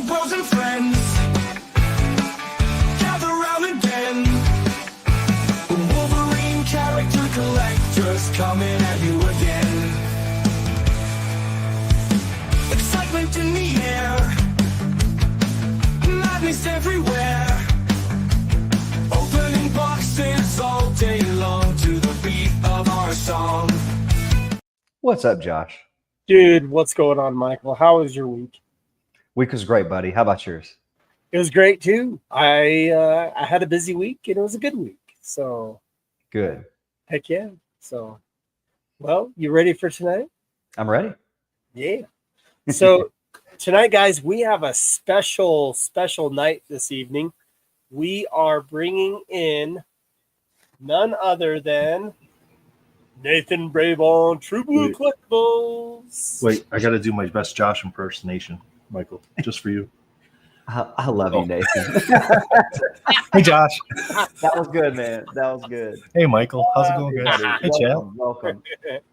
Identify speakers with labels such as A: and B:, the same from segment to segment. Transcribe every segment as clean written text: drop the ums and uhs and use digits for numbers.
A: Marvel Bros and friends, gather round again. Wolverine character collectors coming at you again. Excitement in the air, madness everywhere. Opening boxes all day long to the beat of our song.
B: What's up, Josh?
C: Dude, what's going on, Michael? How was your week?
B: Week was great, buddy. How about yours?
C: It was great too. I had a busy week and it was a good week. So
B: Good.
C: heck yeah. So, well, you ready for tonight?
B: I'm ready.
C: Yeah. So tonight, guys, we have a special night this evening. We are bringing in none other than Nathan Brave on True Blue Collectibles.
D: Wait, I got to do my best Josh impersonation, Michael, just for you.
B: I love you, Nathan.
D: Hey, Josh.
B: That was good, man. That was good.
D: Hey, Michael. How's it going, guys? Hey, Chad.
B: Welcome. At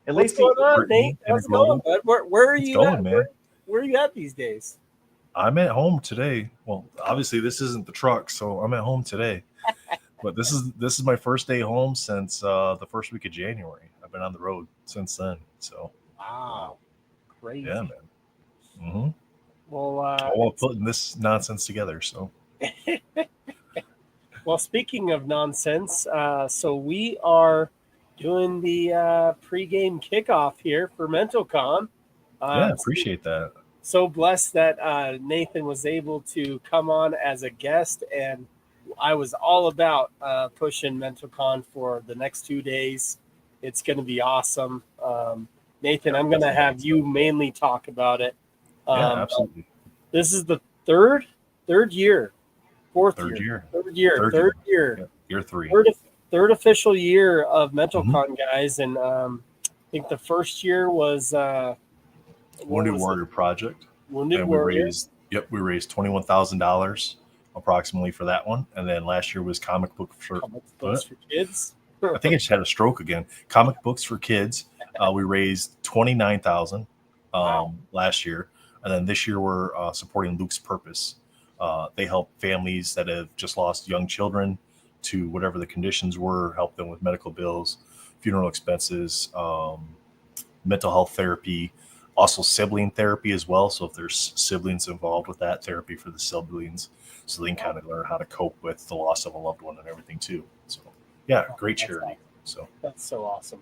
C: What's
B: least
C: going on,
D: Brittany
C: Nate?
D: and
C: How's it going, bud? Where are
D: It's
C: you
D: going,
C: at,
D: man.
C: Where are you at these days?
D: I'm at home today. Well, obviously, this isn't the truck, so I'm at home today. But this is my first day home since the first week of January. I've been on the road since then. So,
C: Wow. Crazy.
D: yeah, man. Mm-hmm.
C: Well,
D: Putting this nonsense together. So,
C: well, speaking of nonsense, so we are doing the pregame kickoff here for Mentalcon.
D: yeah, appreciate that.
C: So blessed that Nathan was able to come on as a guest, and I was all about pushing Mentalcon for the next 2 days. It's going to be awesome. Nathan, I'm going to have you mainly talk about it.
D: Yeah, absolutely.
C: This is the third year,
D: Third year.
C: Year
D: 3.
C: third official year of Mentalcon,
D: Mm-hmm.
C: guys, and I think the first year was
D: Wounded Warrior Project.
C: Wounded
D: and
C: Warrior.
D: We raised $21,000 approximately for that one. And then last year was comic books for
C: kids.
D: I think I just had a stroke again. Comic books for kids. We raised $29,000 last year, and then this year we're supporting Luke's Purpose. They help families that have just lost young children to whatever the conditions were, help them with medical bills, funeral expenses, mental health therapy, also sibling therapy as well. So if there's siblings involved with that, therapy for the siblings, so they can kind of learn how to cope with the loss of a loved one and everything too. So yeah, great charity. So
C: that's so awesome.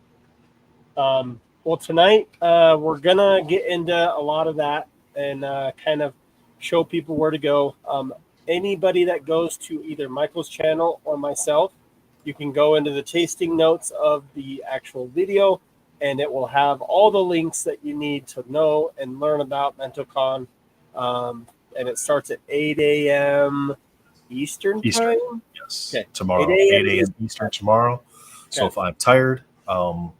C: Well, tonight we're gonna get into a lot of that and kind of show people where to go. Anybody that goes to either Michael's channel or myself, you can go into the tasting notes of the actual video, and it will have all the links that you need to know and learn about Mentalcon. And it starts at 8 a.m. Eastern time?
D: Yes.
C: Okay.
D: Tomorrow, 8 a.m. Eastern tomorrow. So if I'm tired, I'll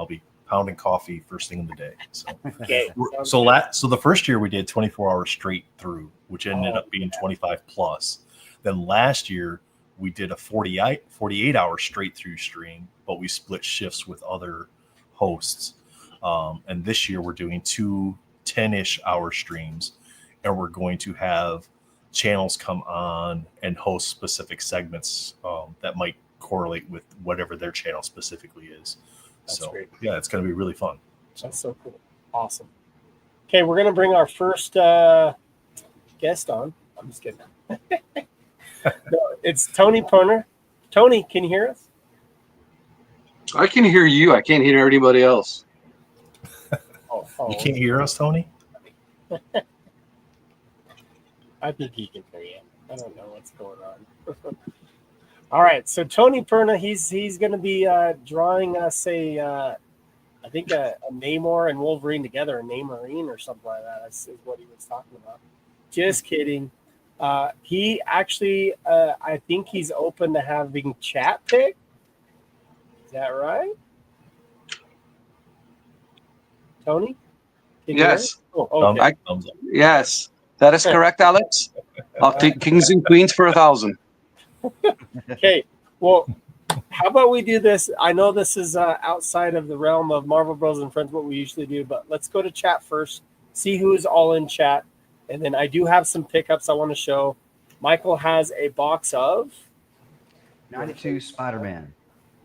D: be pounding coffee first thing in the day. So,
C: okay.
D: So the first year we did 24 hours straight through, which ended up being 25 plus. Then last year we did a 48 hour straight through stream, but we split shifts with other hosts. And this year we're doing 2 10-ish hour streams, and we're going to have channels come on and host specific segments that might correlate with whatever their channel specifically is.
C: That's
D: so
C: great.
D: Yeah, it's going to be really fun.
C: That's so cool. Awesome. Okay, we're going to bring our first guest on. I'm just kidding. No, it's Tony Perna. Tony, can you hear us?
E: I can hear you. I can't hear anybody else.
D: You can't hear us, Tony?
C: I think he can hear you. I don't know what's going on. All right, so Tony Perna, he's going to be drawing us I think a Namor and Wolverine together, a Namorine or something like that. That's what he was talking about. Just kidding. He actually, I think he's open to having chat pick. Is that right? Tony?
E: Yes.
C: Oh, okay.
E: Yes, that is correct, Alex. I'll take kings and queens for 1,000.
C: Okay, well, how about we do this? I know this is outside of the realm of Marvel Bros. And Friends, what we usually do, but let's go to chat first, see who's all in chat. And then I do have some pickups I want to show. Michael has a box of
B: 92 Spider-Man.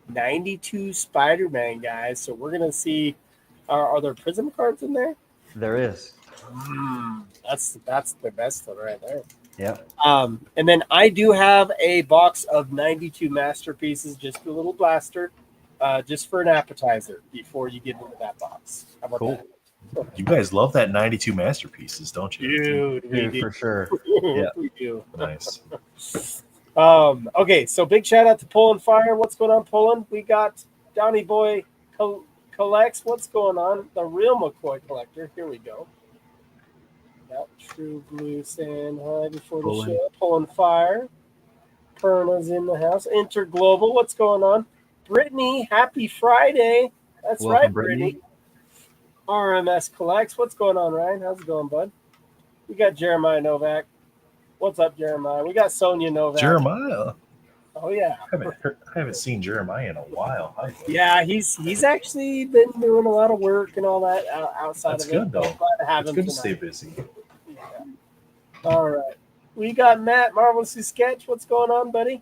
C: 92 Spider-Man, guys. So we're gonna see. Are there Prism cards in there?
B: There is.
C: That's the best one right there.
B: Yep.
C: And then I do have a box of 92 masterpieces, just a little blaster, just for an appetizer before you get into that box. How about
B: Cool.
C: that?
D: You guys love that 92 masterpieces, don't you?
C: Dude, we
B: Dude,
C: do.
B: for sure.
C: Yeah. We do.
D: Nice.
C: Okay, so big shout out to Poland Fire. What's going on, Poland? We got Donnie Boy Collects. What's going on? The real McCoy collector. Here we go. Got True Blue saying hi before the
B: Poland.
C: show. Poland Fire. Perna's in the house. Interglobal. What's going on? Brittany, happy Friday. That's
B: Welcome,
C: right,
B: Brittany.
C: Brittany. RMS Collects. What's going on, Ryan? How's it going, bud? We got Jeremiah Novak. What's up, Jeremiah? We got Sonia Novak.
D: Jeremiah.
C: Oh yeah.
D: I haven't seen Jeremiah in a while. Hi.
C: Yeah, he's actually been doing a lot of work and all that outside
D: That's
C: of
D: good,
C: it.
D: though.
C: Glad to have
D: It's
C: him
D: good to
C: tonight.
D: stay busy.
C: Yeah. All right. We got Matt Marvelously Sketch. What's going on, buddy?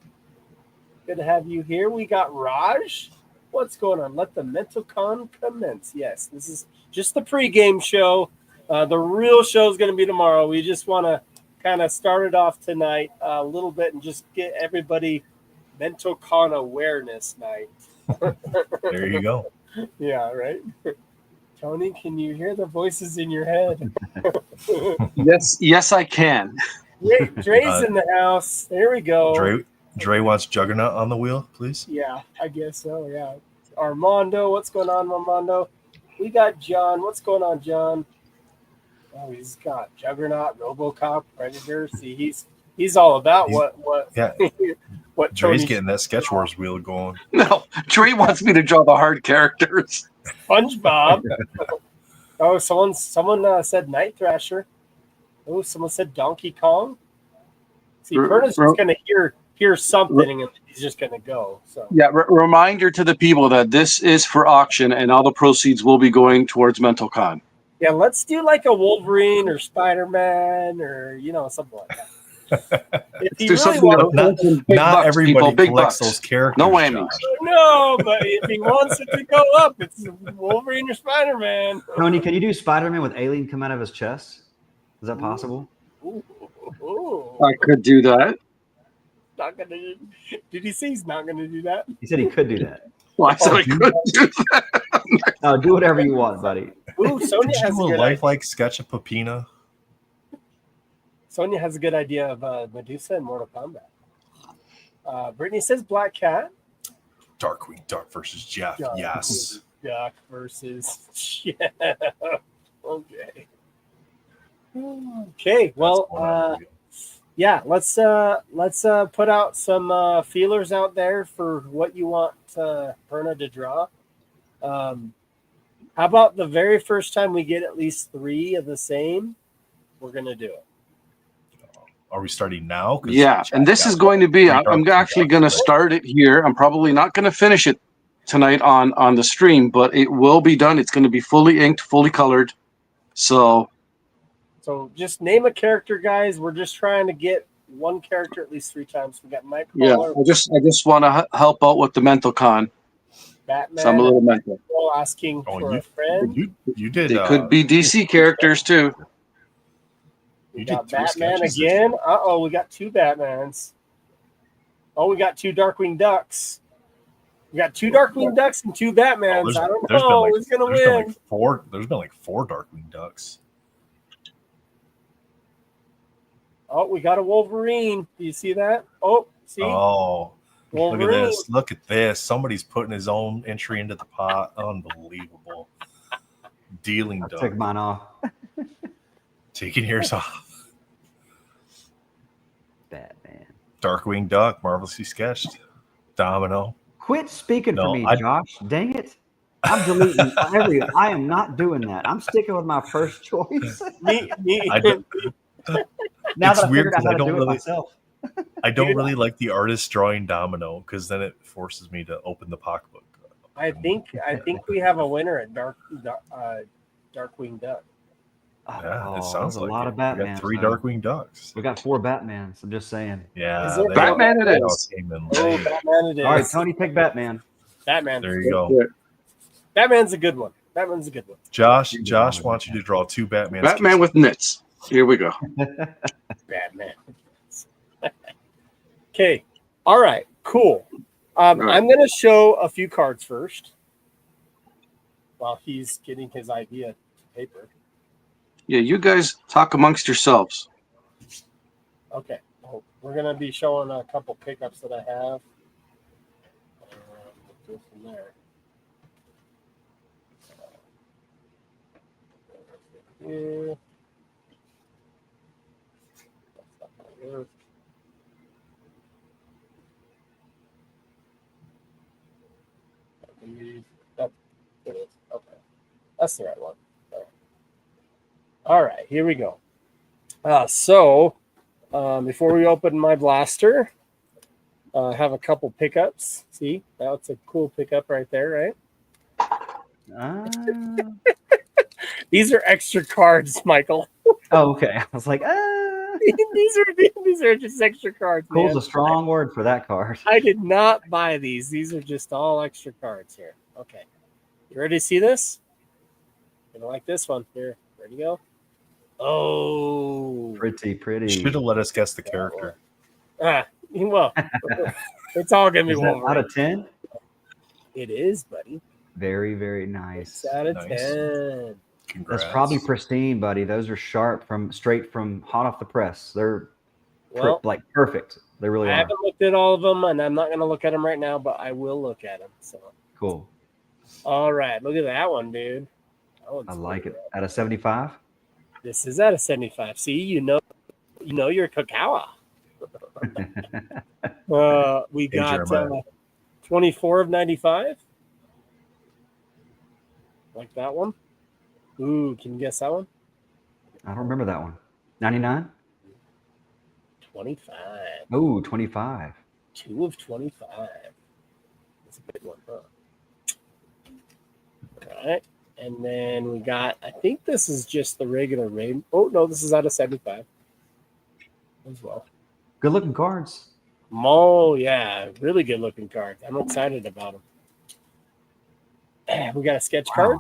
C: Good to have you here. We got Raj. What's going on? Let the mental con commence. Yes, this is just the pregame show. The real show is going to be tomorrow. We just want to kind of start it off tonight a little bit and just get everybody mental con awareness night.
D: There you go.
C: Yeah, right. Tony, can you hear the voices in your head?
E: Yes, I can.
C: Dre's in the house. There we go.
D: Dre wants Juggernaut on the wheel, please.
C: Yeah, I guess so. Yeah. Armando, what's going on, Armando? We got John. What's going on, John? Oh, he's got Juggernaut, RoboCop, Predator. See, he's all about what
D: Yeah.
C: what
D: Dre's
C: Tony's
D: getting that Sketch Wars wheel going.
E: No, Dre wants me to draw the hard characters.
C: SpongeBob. Oh, someone said Night Thrasher. Oh, someone said Donkey Kong. See, Perna's just gonna hear something and he's just gonna go. So
E: Yeah, reminder to the people that this is for auction and all the proceeds will be going towards Mental Con.
C: yeah, let's do like a Wolverine or Spider-Man or something like that. If he
E: Do
C: really
E: something
C: wants,
E: else. Big
D: Not
E: bucks,
D: everybody
E: people, big
D: collects
E: bucks.
D: those characters.
E: No whammies.
D: Josh.
C: no, but if he wants it to go up, it's Wolverine or Spider-Man.
B: Tony, can you do Spider-Man with alien come out of his chest? Is that possible?
C: Ooh.
E: I could do that.
C: Not gonna do, did he say he's not gonna do that?
B: He said he could do that.
E: Well, I said I could do that.
B: No, do whatever you want, buddy.
C: Ooh,
D: Could
C: Sonia
D: you
C: has a
D: do a
C: good idea.
D: lifelike sketch of Papina?
C: Sonia has a good idea of Medusa and Mortal Kombat. Brittany says Black Cat.
D: Darkwing Duck versus Jeff.
C: Duck
D: Yes.
C: Duck versus yeah. Okay. Okay. Well,
D: That's one on the wheel.
C: yeah. Let's put out some feelers out there for what you want Perna to draw. How about the very first time we get at least 3 of the same? We're gonna do it.
D: Are we starting now? 'Cause
E: Yeah, and this is going to be, I'm
D: Darkwing
E: actually
D: Duck.
E: going to start it here. I'm probably not going to finish it tonight on the stream, but it will be done. It's going to be fully inked, fully colored. So,
C: So just name a character, guys. We're just trying to get one character at least 3 times. We got Mike
E: yeah,
C: Crawler,
E: I just want to help out with the mental con.
C: Batman,
E: So I'm a little mental.
C: Paul asking for a friend.
D: You did.
E: They could be DC characters too.
C: We
D: You
C: got
D: did 3
C: Batman
D: sketches.
C: again. Uh-oh, we got 2 Batmans. Oh, we got 2 Darkwing Ducks. We got 2 Darkwing Ducks and 2 Batmans. I don't know who's going to win.
D: There's been like 4 Darkwing Ducks.
C: Oh, we got a Wolverine. Do you see that? Oh, see?
D: Oh,
C: Wolverine.
D: look at this. Look at this. Somebody's putting his own entry into the pot. Unbelievable. Dealing
B: I
D: Duck.
B: took mine off.
D: Taking yours off.
B: Batman.
D: Darkwing Duck, marvelously sketched. Domino.
B: Quit speaking
D: No,
B: for me,
D: I-
B: Josh. Dang it. I'm deleting every. I am not doing that. I'm sticking with my first choice.
C: Me.
D: I don't-
B: Now
D: It's
B: that I
D: weird
B: figured out
D: 'cause
B: how
D: I
B: to
D: don't
B: do it
D: really-
B: myself.
D: I don't
C: Dude.
D: really like the artist drawing Domino because then it forces me to open the pocketbook.
C: I think we have a winner at Darkwing Duck.
D: Yeah, it
B: there's
D: sounds
B: a
D: like
B: lot
D: it.
B: of
D: We got
B: Batmans.
D: 3
B: though.
D: Darkwing Ducks.
B: We got 4 Batmans. I'm just saying.
D: Yeah,
C: Is there
D: they
E: Batman it
D: they all
E: is.
D: came in
C: Oh,
D: late.
C: Batman it is.
B: All right, Tony, pick Batman.
C: Batman.
D: There you go.
E: Yeah.
C: Batman's a good one. Batman's a good one.
D: Josh wants you to draw 2 Batman.
E: Batman with knits. Here we go.
C: Batman. Okay. All right. Cool.
E: right.
C: I'm going to show a few cards first while he's getting his idea to paper.
E: Yeah, you guys talk amongst yourselves.
C: Okay. Well, we're going to be showing a couple pickups that I have. We'll go from there. Yeah. Okay. That's the right one. All right, here we go. Before we open my blaster, I have a couple pickups. See, that's a cool pickup right there, right? These are extra cards, Michael.
B: Oh, okay. I was like,
C: these are just extra cards.
B: cool's
C: Man.
B: a strong word for that card.
C: I did not buy these. These are just all extra cards here. Okay. You ready to see this? You're gonna like this one. Here. Ready to go? Oh.
B: Pretty.
D: Should have let us guess the character.
C: Well, it's all gonna be
B: Is that
C: Wolverine.
B: out of 10?
C: It is, buddy.
B: Very, very nice.
C: It's out of
D: Nice.
C: 10.
D: Congrats.
B: That's probably pristine, buddy. Those are sharp straight from hot off the press. They're
C: Well,
B: like perfect. They really
C: I
B: are.
C: haven't looked at all of them, and I'm not gonna look at them right now, but I will look at them. So,
B: Cool.
C: all right, look at that one, dude. That one's
B: I like it.
C: cool.
B: Out of 75?
C: This is out of 75. See, you know you're Kakawa. We got
D: Jeremiah.
C: 24 of 95. Like that one. Ooh, can you guess that one?
B: I don't remember that one. 99?
C: 25.
B: Oh, 25.
C: 2 of 25. That's a big one, huh? All right. And then we got, I think this is just the regular rain. Oh, no, this is out of 75 as well.
B: Good looking cards.
C: Oh, yeah. Really good looking cards. I'm excited about them. We got a sketch card.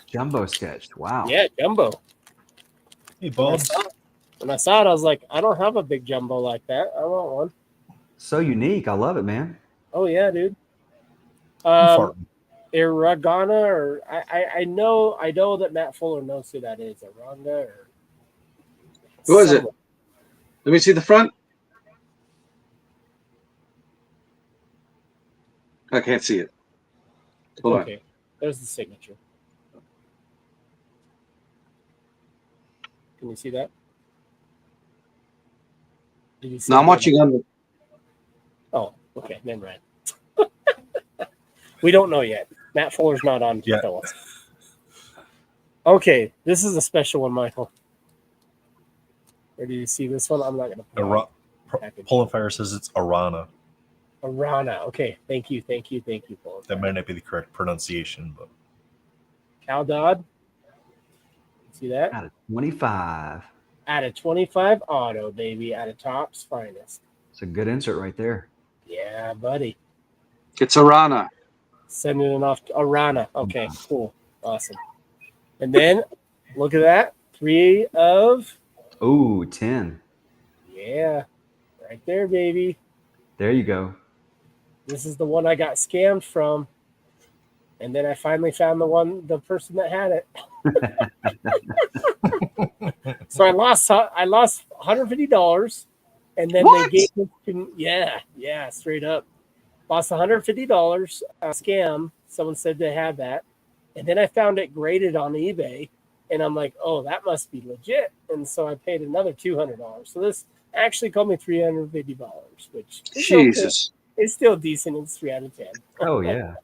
B: Jumbo sketched. Wow.
C: Yeah, jumbo.
D: Hey, Bubs.
C: When I saw it, I was like, I don't have a big jumbo like that. I want one.
B: So unique. I love it, man.
C: Oh, yeah, dude.
D: I'm farting.
C: Iragana, or I know that Matt Fuller knows who that is. Aranga, or
E: Who is it? Let me see the front. I can't see it. Hold
C: Okay, there's the signature. Can you see that? Did you see
E: on. Now I'm
C: that?
E: watching on the.
C: Oh, okay, then right. We don't know yet. Matt Fuller's not on to
D: Yeah.
C: tell us. Okay, this is a special one, Michael. Where do you see this one? I'm not going to pull it.
D: Pulling Fire says it's Arana.
C: Arana. Okay, thank you, Paul.
D: That might not be the correct pronunciation, but
C: Cal Dodd. See that?
B: Out of 25.
C: Out of 25 auto, baby. Out of Topps finest.
B: It's a good insert right there.
C: Yeah, buddy.
E: It's Arana.
C: Sending it off to Arana. Okay, cool. Awesome. And then, look at that. 3 of...
B: Ooh, 10.
C: Yeah. Right there, baby.
B: There you go.
C: This is the one I got scammed from. And then I finally found the person that had it. So I lost $150. And then
E: What?
C: they gave me, yeah, straight up. Lost $150 scam. Someone said they had that. And then I found it graded on eBay. And I'm like, oh, that must be legit. And so I paid another $200. So this actually cost me $350, which is
E: Jesus.
C: okay. It's still decent. It's 3 out of 10.
B: Oh, yeah.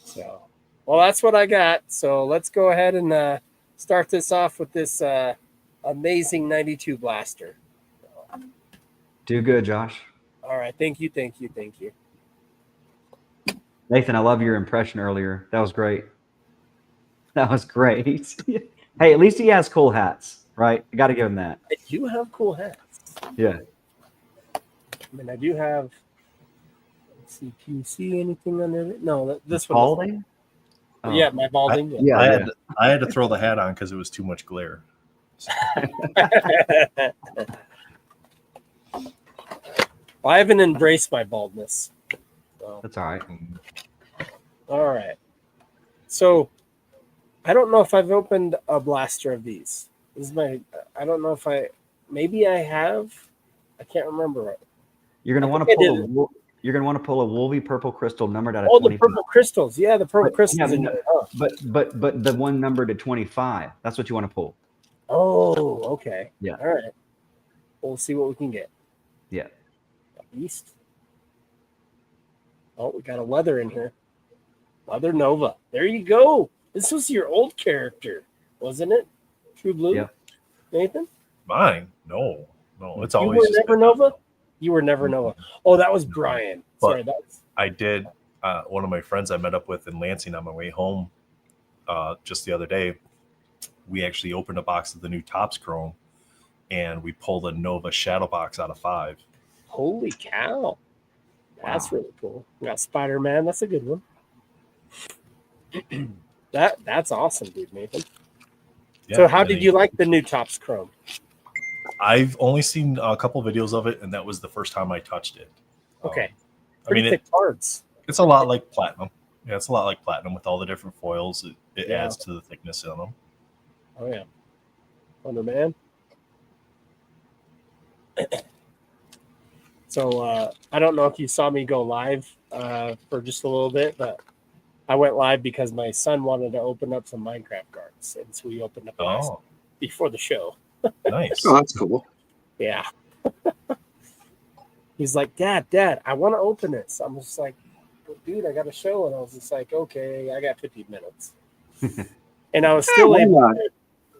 C: So, well, that's what I got. So let's go ahead and start this off with this amazing 92 blaster.
B: Do good, Josh.
C: All right. Thank you.
B: Nathan, I love your impression earlier. That was great. That was great. Hey, at least he has cool hats, right? You got to give him that.
C: I do have cool hats.
B: Yeah.
C: I mean, I do have. Let's see, can you see anything under it? No, this one.
B: Balding? Oh.
C: Yeah, my balding.
B: Yeah.
D: I had to throw the hat on because it was too much glare.
C: Well, I haven't embraced my baldness. So.
B: That's all right.
C: All right. So, I don't know if I've opened a blaster of these. This is my. I don't know if I. Maybe I have. I can't remember.
B: You're gonna want to pull. You're gonna want to pull a Wolvie purple crystal numbered out of 25.
C: The purple crystals. Yeah, the purple crystals.
B: Yeah, but the one numbered to 25. That's what you want to pull.
C: Oh, okay.
B: Yeah.
C: All right. We'll see what we can get.
B: Yeah.
C: East. Oh, we got a leather in here. Leather Nova. There you go. This was your old character, wasn't it? True Blue.
B: Yeah.
C: Nathan.
D: Mine? No. It's
C: You
D: always
C: were
D: just
C: never Nova. You were never Nova. Oh, that was Brian.
D: But
C: Sorry, that's.
D: I did. One of my friends I met up with in Lansing on my way home just the other day. We actually opened a box of the new Topps Chrome, and we pulled a Nova Shadow Box out of 5.
C: Holy cow! That's really cool. We got Spider-Man. That's a good one. That's awesome, dude, Nathan.
D: Yeah,
C: So, how did you like the new Topps Chrome?
D: I've only seen a couple videos of it, and that was the first time I touched it.
C: Okay.
D: I mean,
C: thick cards.
D: it's a lot like Platinum. Yeah, it's a lot like Platinum with all the different foils. It
C: Yeah.
D: adds to the thickness in them.
C: Oh yeah, Wonder Man. So I don't know if you saw me go live for just a little bit, but I went live because my son wanted to open up some Minecraft cards, and so we opened up last before the show.
D: Nice.
E: Oh, that's cool.
C: Yeah. He's like, Dad, I want to open this. I'm just like, dude, I got a show, and I was just like, okay, I got 15 minutes, and I was still able.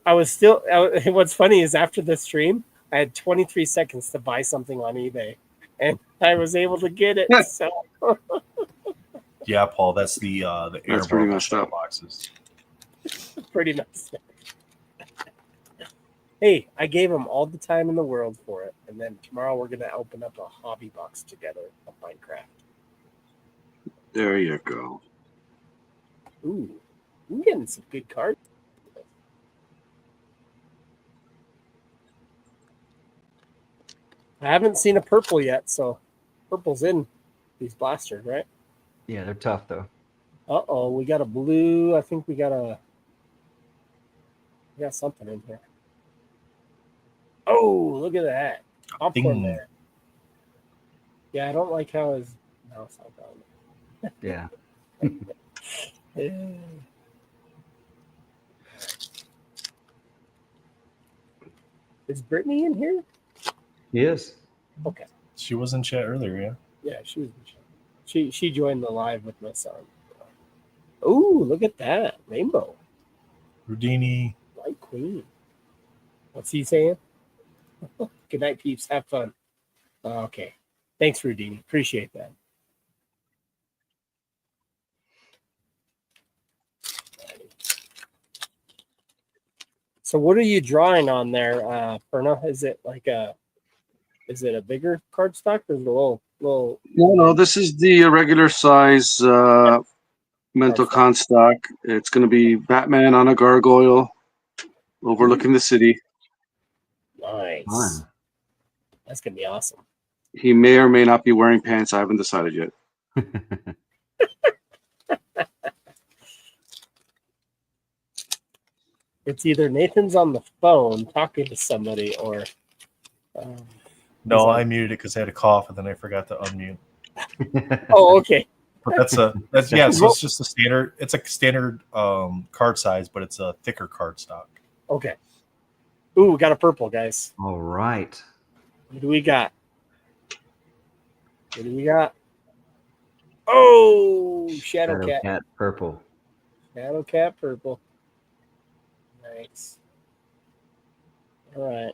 C: What's funny is after the stream, I had 23 seconds to buy something on eBay, and I was able to get it. So.
D: Yeah, Paul, that's the
E: That's pretty messed up.
D: boxes.
C: Pretty nice. Hey, I gave him all the time in the world for it, and then tomorrow we're gonna open up a hobby box together of Minecraft.
E: There you go.
C: Ooh, I'm getting some good cards. I haven't seen a purple yet, so purple's in these blasters, right?
B: Yeah, they're tough though.
C: Uh-oh, we got a blue. I think we got something in here. Oh, look at that. Popcorn there. Yeah, I don't like how his mouth's like that.
B: Yeah.
C: Is Brittany in here?
B: He is.
C: Okay.
D: She was in chat earlier, yeah.
C: Yeah, she was. She joined the live with my son. Ooh, look at that rainbow.
D: Houdini.
C: White Queen. What's he saying? Good night, peeps. Have fun. Okay. Thanks, Rudini. Appreciate that. So what are you drawing on there, Perna? Is it like a bigger cardstock or is it a little
E: No, this is the regular size Mentalcon stock. It's going to be Batman on a gargoyle overlooking the city.
C: Nice.
B: Fun.
C: That's gonna be awesome.
E: He may or may not be wearing pants. I haven't decided yet.
C: It's either Nathan's on the phone talking to somebody or
D: No, I muted it because I had a cough and then I forgot to unmute.
C: oh, okay.
D: But that's yeah. So it's just a standard. It's a standard card size, but it's a thicker card stock.
C: Okay. Ooh, we got a purple, guys.
B: All right.
C: What do we got? What do we got? Oh, Shadow Cat
B: purple.
C: Shadow Cat purple. Nice. All right.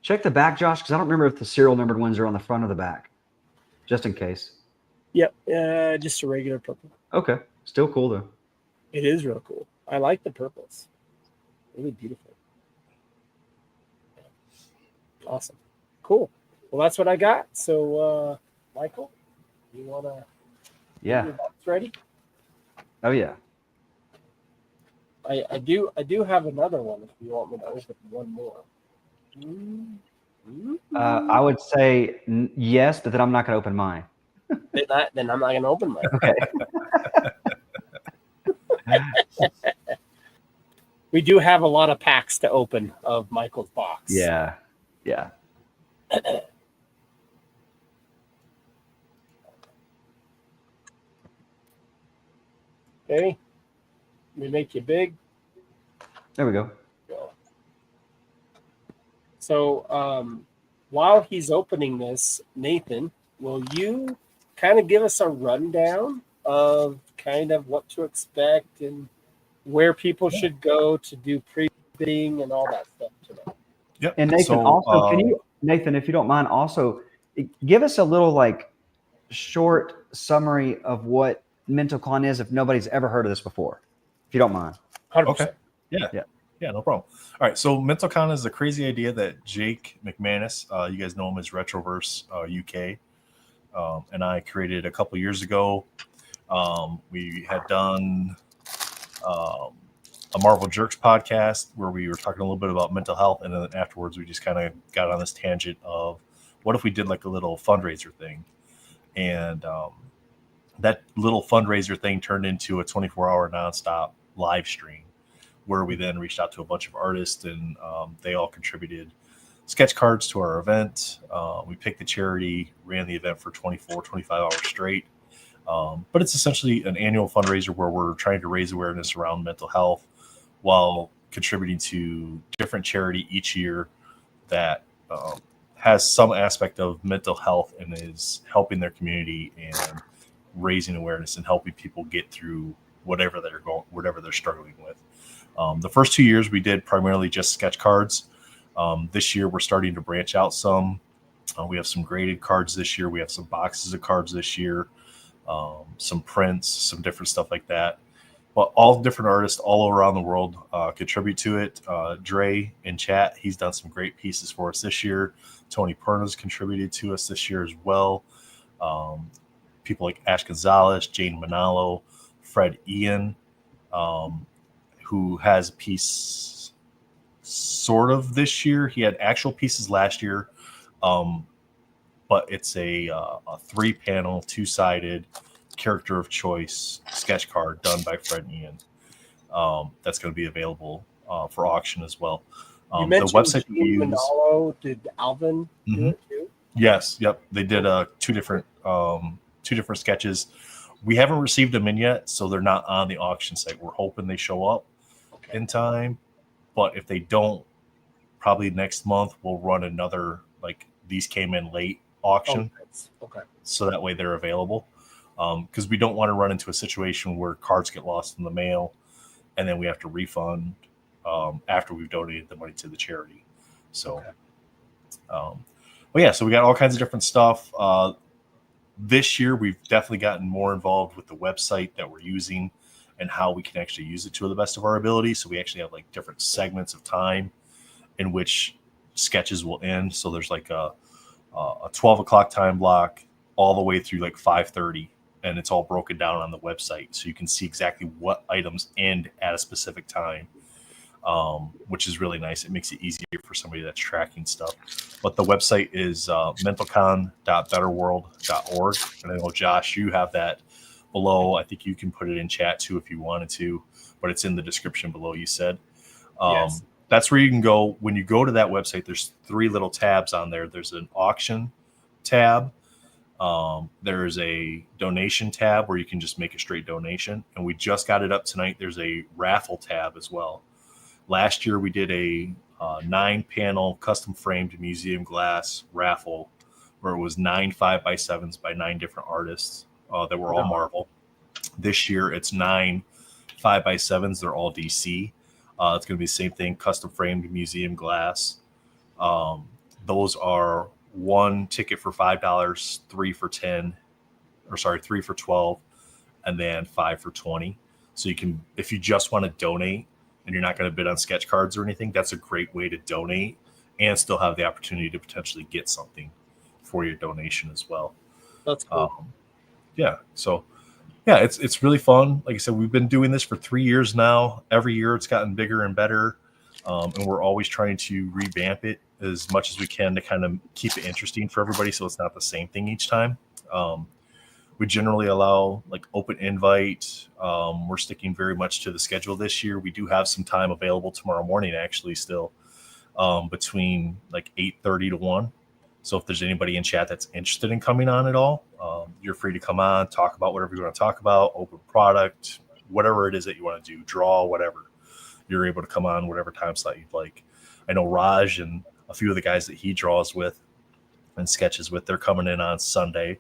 B: Check the back, Josh, because I don't remember if the serial numbered ones are on the front or the back. Just in case.
C: Yep. Just a regular purple.
B: Okay. Still cool though.
C: It is real cool. I like the purples. Really beautiful. Awesome. Cool. Well, that's what I got. So, Michael, you want to
B: Yeah.
C: get your box ready?
B: Oh yeah.
C: I do have another one if you want me to open one more.
B: I would say yes, but then I'm not going to open mine.
C: Then I'm not going to open mine.
B: Okay.
C: We do have a lot of packs to open of Michael's box.
B: Yeah. Yeah.
C: Okay. We make you big.
B: There we go.
C: Go. So while he's opening this, Nathan, will you kind of give us a rundown of kind of what to expect and where people should go to do pre-bidding and all that stuff today?
D: Yep.
B: And Nathan, also, can you, Nathan, if you don't mind, also give us a little like short summary of what MentalCon is if nobody's ever heard of this before, if you don't mind.
C: 100%.
D: Okay. Yeah, no problem. All right, so MentalCon is a crazy idea that Jake McManus, you guys know him as Retroverse UK, and I created a couple years ago. We had done a Marvel Jerks podcast where we were talking a little bit about mental health, and then afterwards we just kind of got on this tangent of what if we did like a little fundraiser thing, and that little fundraiser thing turned into a 24-hour nonstop live stream where we then reached out to a bunch of artists, and they all contributed sketch cards to our event. We picked the charity, ran the event for 25 hours straight. But it's essentially an annual fundraiser where we're trying to raise awareness around mental health while contributing to different charity each year that has some aspect of mental health and is helping their community and raising awareness and helping people get through whatever they're struggling with. The first 2 years we did primarily just sketch cards. This year we're starting to branch out some. We have some graded cards this year. We have some boxes of cards this year. Some prints, some different stuff like that. But all different artists all around the world contribute to it. Dre in chat, he's done some great pieces for us this year. Tony Perna's contributed to us this year as well. People like Ash Gonzalez, Jane Manalo, Fred Ian, who has a piece sort of this year. He had actual pieces last year. But it's a 3-panel, 2-sided character of choice sketch card done by Fred and Ian. That's going to be available for auction as well.
C: You mentioned
D: the website
C: Gene
D: we use,
C: Manalo. Did Alvin do it too?
D: Yes, yep. They did two different sketches. We haven't received them in yet, so they're not on the auction site. We're hoping they show up in time, but if they don't, probably next month we'll run another like these came in late auction.
C: Okay.
D: So that way they're available. Because we don't want to run into a situation where cards get lost in the mail and then we have to refund after we've donated the money to the charity. So, but yeah, so we got all kinds of different stuff. This year, we've definitely gotten more involved with the website that we're using and how we can actually use it to the best of our ability. So we actually have like different segments of time in which sketches will end. So there's like a 12 o'clock time block all the way through like 5:30, and it's all broken down on the website. So you can see exactly what items end at a specific time, which is really nice. It makes it easier for somebody that's tracking stuff. But the website is mentalcon.betterworld.org. And I know, Josh, you have that below. I think you can put it in chat too if you wanted to, but it's in the description below, you said.
C: Yes.
D: That's where you can go. When you go to that website, there's 3 little tabs on there. There's an auction tab. There's a donation tab where you can just make a straight donation. And we just got it up tonight. There's a raffle tab as well. Last year, we did a 9-panel custom framed museum glass raffle where it was 9 5x7s by 9 different artists that were all Marvel. This year, it's 9 5x7s. They're all DC. It's going to be the same thing, custom framed museum glass. Those are 1 ticket for $5, 3 for $10, 3 for $12, and then 5 for $20. So you can, if you just want to donate and you're not going to bid on sketch cards or anything, that's a great way to donate and still have the opportunity to potentially get something for your donation as well.
C: That's cool.
D: Yeah. So yeah, it's really fun. Like I said, we've been doing this for 3 years now. Every year it's gotten bigger and better. And we're always trying to revamp it as much as we can to kind of keep it interesting for everybody, so it's not the same thing each time. We generally allow like open invite. We're sticking very much to the schedule this year. We do have some time available tomorrow morning, actually, still between like 8:30 to 1. So if there's anybody in chat that's interested in coming on at all, you're free to come on, talk about whatever you want to talk about, open product, whatever it is that you want to do, draw, whatever. You're able to come on whatever time slot you'd like. I know Raj and a few of the guys that he draws with and sketches with, they're coming in on Sunday.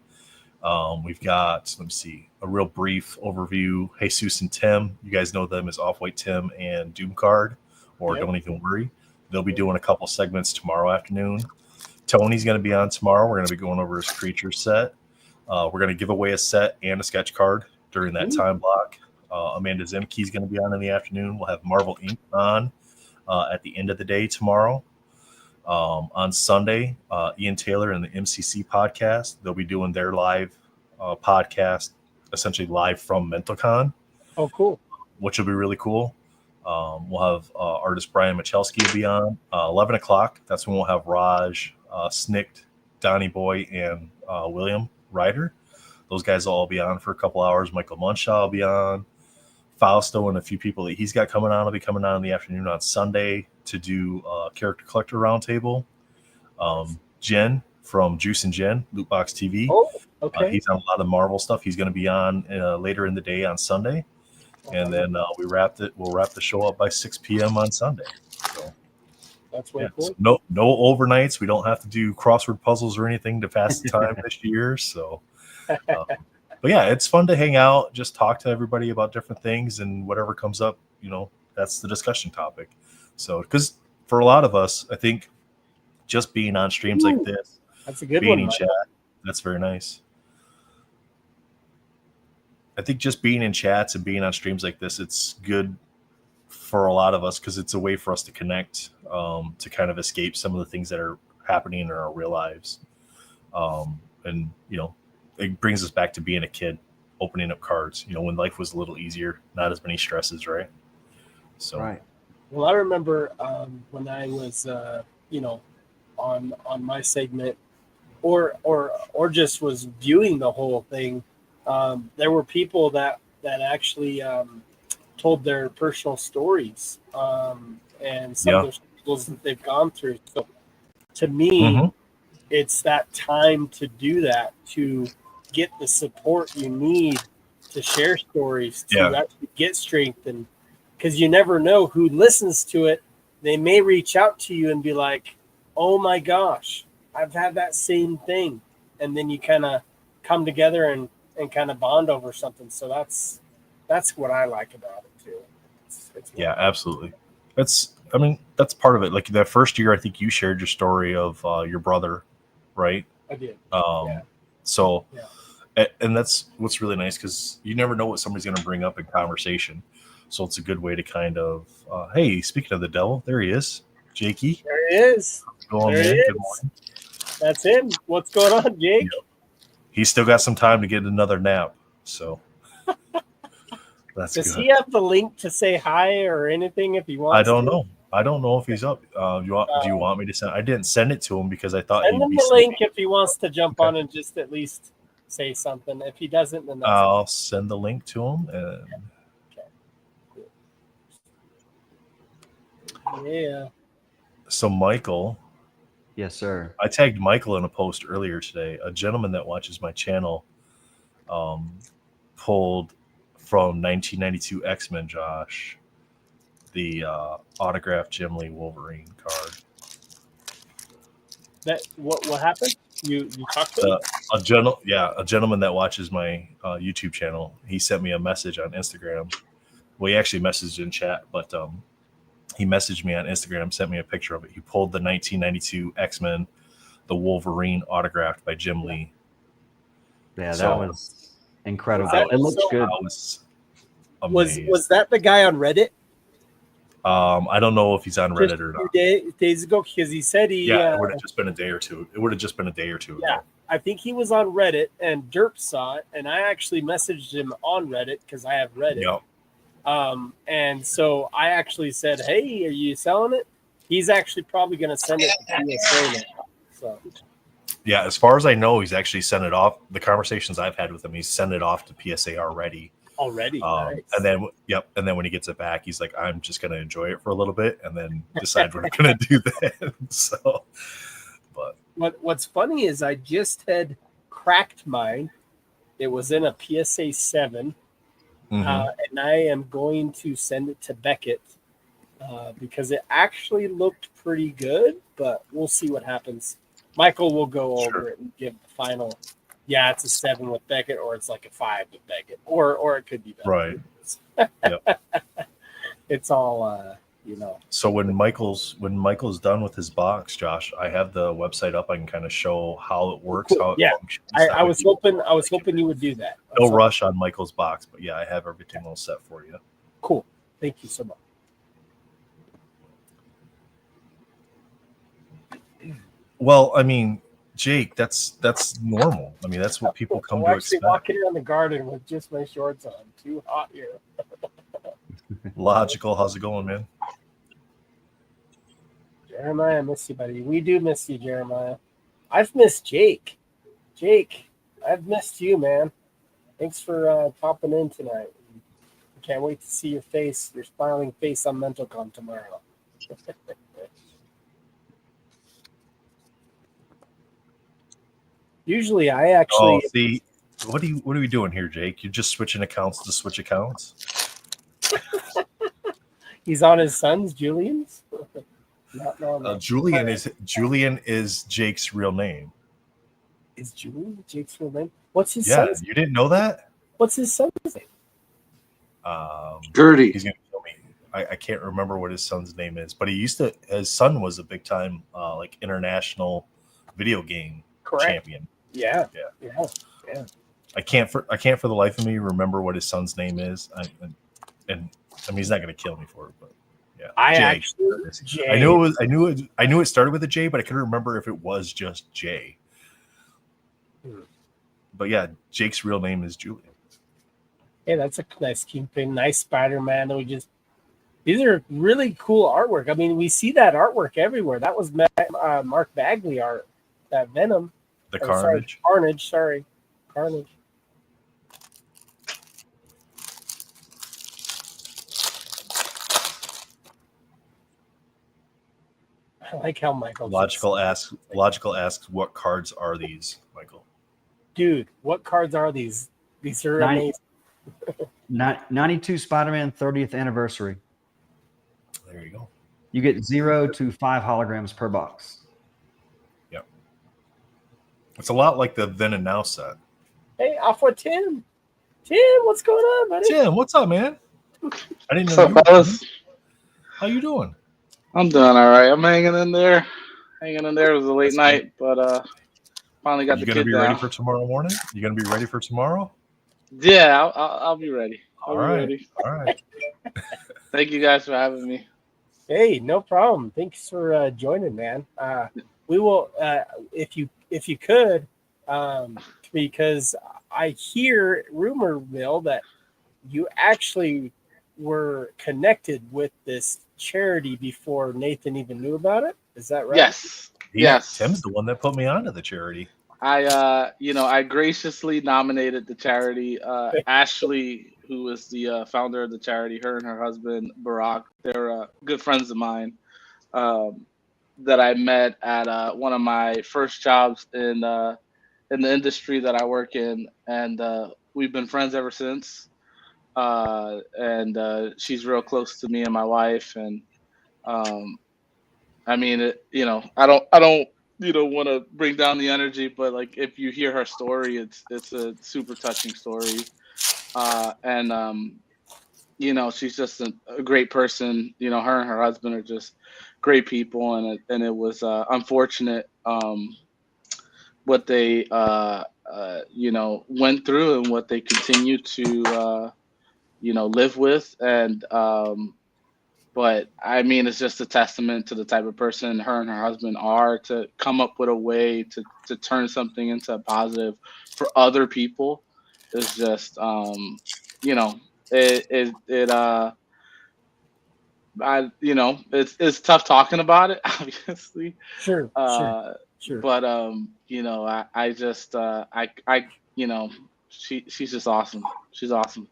D: We've got, let me see, a real brief overview. Jesus and Tim, you guys know them as Off-White Tim and Doom Card, or Don't Even Worry. They'll be doing a couple segments tomorrow afternoon. Tony's going to be on tomorrow. We're going to be going over his creature set. We're going to give away a set and a sketch card during that time block. Amanda Zemke's going to be on in the afternoon. We'll have Marvel Inc. on at the end of the day tomorrow. On Sunday, Ian Taylor and the MCC podcast, they'll be doing their live podcast, essentially live from Mentalcon.
C: Oh, cool.
D: Which will be really cool. We'll have artist Brian Michalski will be on 11 o'clock. That's when we'll have Raj, Snicked, Donnie Boy, and William Ryder. Those guys will all be on for a couple hours. Michael Munshaw will be on. Fausto and a few people that he's got coming on will be coming on in the afternoon on Sunday to do a character collector roundtable. Jen from Juice and Jen, Lootbox TV.
C: Oh, okay.
D: He's on a lot of Marvel stuff. He's going to be on later in the day on Sunday. And then we'll wrap the show up by 6 p.m. on Sunday. So
C: that's way cool.
D: So no overnights. We don't have to do crossword puzzles or anything to pass the time this year. So, but yeah, it's fun to hang out, just talk to everybody about different things, and whatever comes up, that's the discussion topic. So, because for a lot of us, I think just being on streams like this,
C: that's a good
D: being
C: one,
D: in
C: Mike.
D: chat, that's very nice. I think just being in chats and being on streams like this, it's good for a lot of us because it's a way for us to connect, to kind of escape some of the things that are happening in our real lives. And, it brings us back to being a kid, opening up cards, when life was a little easier, not as many stresses, right? So,
B: Right.
C: Well, I remember when I was, on my segment or just was viewing the whole thing, there were people that actually told their personal stories and some of those struggles that they've gone through. So to me, it's that time to do that, to get the support you need to share stories, to actually get strength. And because you never know who listens to it, they may reach out to you and be like, oh my gosh, I've had that same thing. And then you kind of come together and kind of bond over something. So that's what I like about it too. It's
D: absolutely. That's part of it. Like that first year, I think you shared your story of your brother, right?
C: I did.
D: So, and that's what's really nice because you never know what somebody's going to bring up in conversation. So it's a good way to kind of, hey, speaking of the devil, there he is, Jakey.
C: There he is.
D: There he is. Good morning.
C: That's him. What's going on, Jake?
D: Yep. He's still got some time to get another nap. So that's
C: Does
D: good.
C: he have the link to say hi or anything if he wants?
D: I don't know. I don't know if he's up. Do you want me to send? I didn't send it to him because I thought
C: send
D: he'd
C: him
D: be
C: the
D: sleeping.
C: link if he wants to jump on and just at least say something. If he doesn't, then that's
D: I'll send the link to him. And
C: yeah.
D: so Michael.
B: Yes, sir.
D: I tagged Michael in a post earlier today. A gentleman that watches my channel pulled from 1992 X-Men, Josh, the autographed Jim Lee Wolverine card.
C: That what happened? You talked to him?
D: A gentleman that watches my YouTube channel. He sent me a message on Instagram. Well, he actually messaged in chat, but he messaged me on Instagram, sent me a picture of it. He pulled the 1992 X-Men, the Wolverine autographed by Jim Lee.
B: Yeah, that
D: So,
B: was incredible.
C: That
B: It looks
C: so-
B: good.
D: amazed.
C: Was that the guy on Reddit?
D: I don't know if he's on
C: Just
D: Reddit or
C: a
D: not.
C: few days ago, because he said he.
D: Yeah, it would have just been a day or two. It would have just been a day or two
C: Yeah,
D: ago.
C: I think he was on Reddit, and Derp saw it, and I actually messaged him on Reddit because I have Reddit.
D: Yep.
C: And so I actually said, "Hey, are you selling it?" He's actually probably going to send it to PSA now. So
D: Yeah, as far as I know, he's actually sent it off. The conversations I've had with him, he's sent it off to PSA already.
C: nice.
D: And then when he gets it back, he's like, I'm just gonna enjoy it for a little bit and then decide what I'm gonna do then. So, but
C: What's funny is I just had cracked mine. It was in a PSA 7, and I am going to send it to Beckett because it actually looked pretty good, but we'll see what happens. Michael will go over it and give the final. Yeah, it's a 7 with Beckett, or it's like a 5 with Beckett, or it could be better.
D: Right. Yep.
C: It's all
D: So when Michael's done with his box, Josh, I have the website up. I can kind of show how it works,
C: Cool.
D: how it
C: Yeah.
D: functions.
C: I was hoping you would do that.
D: No rush on Michael's box, but yeah, I have everything all set for you.
C: Cool. Thank you so much.
D: Well, I mean, Jake, that's normal. I mean, that's what people come
C: I'm
D: to
C: actually
D: expect.
C: walking around the garden with just my shorts on. Too hot here.
D: Logical, how's it going, man?
C: Jeremiah, I miss you, buddy. We do miss you, Jeremiah. I've missed Jake. Jake, I've missed you, man. Thanks for popping in tonight. Can't wait to see your face, your smiling face on MentalCon tomorrow. Usually, I actually.
D: Oh, see, what are we doing here, Jake? You're just switching accounts to switch accounts.
C: He's on his son's, Julian's. Not normal.
D: Julian is Jake's real name.
C: Is Julian Jake's real name? What's his
D: Yeah,
C: son's?
D: you didn't know that?
C: What's his son's name?
E: Gertie.
D: He's gonna kill me. I can't remember what his son's name is, but his son was a big time like international video game champion.
C: Yeah.
D: I can't for the life of me remember what his son's name is. I mean, he's not gonna kill me for it, but yeah.
C: Jay.
D: I knew it started with a J, but I couldn't remember if it was just J. But yeah, Jake's real name is Julian.
C: Hey, that's a nice kingpin, nice Spider-Man. These are really cool artwork. I mean, we see that artwork everywhere. That was Mark Bagley art, that Venom.
D: The Carnage.
C: Carnage. I like how Michael.
D: Logical asks, what cards are these, Michael?
C: Dude, what cards are these? These are
B: 90
C: amazing.
B: 92 Spider-Man 30th anniversary.
D: There you go.
B: You get 0 to 5 holograms per box.
D: Yep. It's a lot like the Then and Now set.
C: Hey, Alpha Tim. Tim, what's going on, buddy?
D: Tim, what's up, man? I didn't know.
F: What's up, fellas?
D: How you doing?
F: I'm doing all right. I'm hanging in there. It was a late night, but finally got the kid down.
D: You gonna be ready for tomorrow morning? You gonna be ready for tomorrow?
F: Yeah, I'll be ready.
D: All right.
F: Thank you guys for having me.
C: Hey, no problem. Thanks for joining, man. We will, if you could, because I hear rumor mill that you actually were connected with this charity before Nathan even knew about it. Is that right?
F: Yes. Yes.
D: Tim's the one that put me onto the charity.
F: I graciously nominated the charity. Ashley, who is the founder of the charity, her and her husband Barack, they're good friends of mine that I met at one of my first jobs in the industry that I work in, and we've been friends ever since. And she's real close to me and my wife, and I mean, I don't want to bring down the energy, but like if you hear her story, it's a super touching story, and she's just a great person. Her and her husband are just great people, and it was unfortunate what they went through and what they continue to live with. And but I mean, it's just a testament to the type of person her and her husband are, to come up with a way to turn something into a positive for other people. It's just it it's tough talking about it, obviously.
C: Sure, sure.
F: But I just she's just awesome. She's awesome.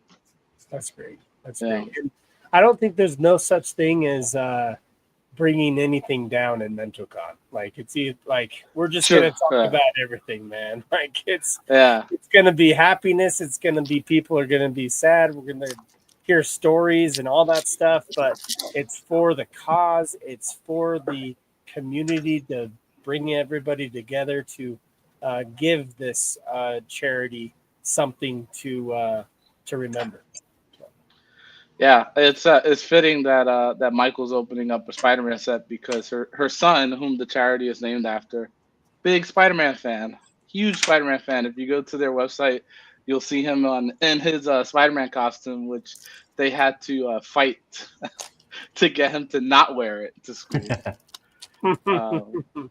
C: That's great. That's
F: Yeah.
C: great. And I don't think there's no such thing as bringing anything down in MentalCon. Like it's like we're just
F: Sure,
C: gonna talk
F: yeah.
C: about everything, man. Like it's
F: Yeah.
C: gonna be happiness. It's gonna be people are gonna be sad. We're gonna hear stories and all that stuff. But it's for the cause. It's for the community to bring everybody together to give this charity something to remember.
F: Yeah, it's fitting that that Michael's opening up a Spider-Man set, because her son, whom the charity is named after, big Spider-Man fan, huge Spider-Man fan. If you go to their website, you'll see him in his Spider-Man costume, which they had to fight to get him to not wear it to school,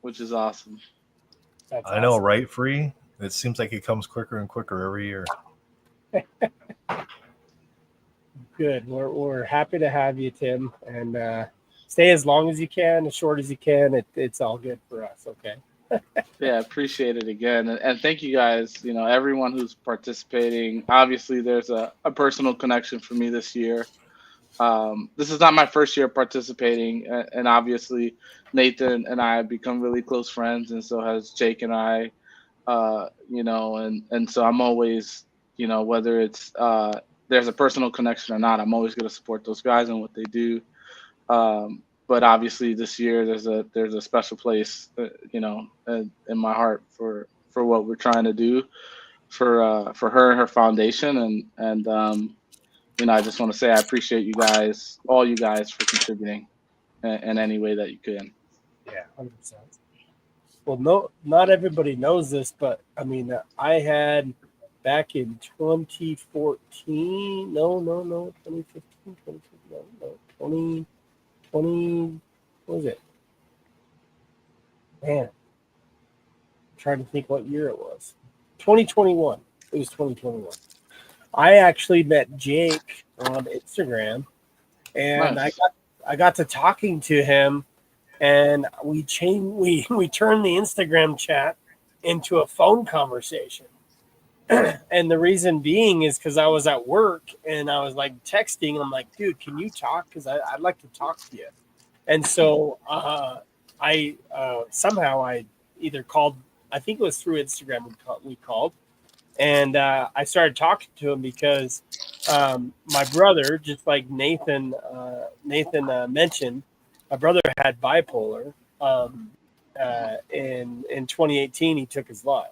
F: which is awesome.
C: That's
D: I know,
C: awesome.
D: right, Free? It seems like it comes quicker and quicker every year.
C: Good. We're happy to have you, Tim, and stay as long as you can, as short as you can. It's all good for us. Okay.
F: Yeah, appreciate it again, and thank you guys. Everyone who's participating. Obviously, there's a personal connection for me this year. This is not my first year participating, and obviously Nathan and I have become really close friends, and so has Jake and I. And so I'm always, whether it's there's a personal connection or not, I'm always going to support those guys and what they do. But obviously this year there's a special place, in my heart for what we're trying to do for her and her foundation, and I just want to say I appreciate you guys, all you guys, for contributing in any way that you can.
C: Yeah, 100%. Well, not everybody knows this, but I mean, I had back in 2014, 2015, 2020, what was it? Man, I'm trying to think what year it was. 2021. It was 2021. I actually met Jake on Instagram, and
F: Nice.
C: I got to talking to him, and we turned the Instagram chat into a phone conversation. And the reason being is because I was at work and I was like texting. I'm like, dude, can you talk? Because I'd like to talk to you. And so I somehow I either called, I think it was through Instagram we called. And I started talking to him because my brother, just like Nathan mentioned, my brother had bipolar. In 2018, he took his life.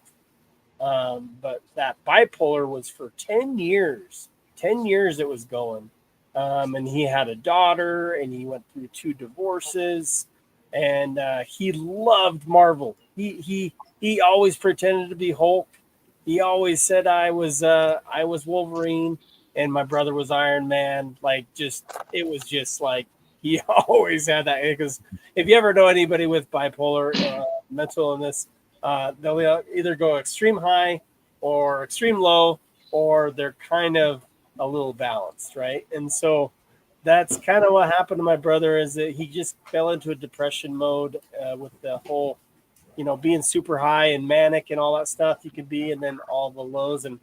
C: But that bipolar was for 10 years. 10 years it was going. And he had a daughter, and he went through 2 divorces, and he loved Marvel. He always pretended to be Hulk. He always said I was Wolverine and my brother was Iron Man. It was just like he always had that. Because if you ever know anybody with bipolar mental illness, they'll either go extreme high or extreme low, or they're kind of a little balanced, right? And so that's kind of what happened to my brother, is that he just fell into a depression mode with the whole, being super high and manic and all that stuff you can be, and then all the lows. And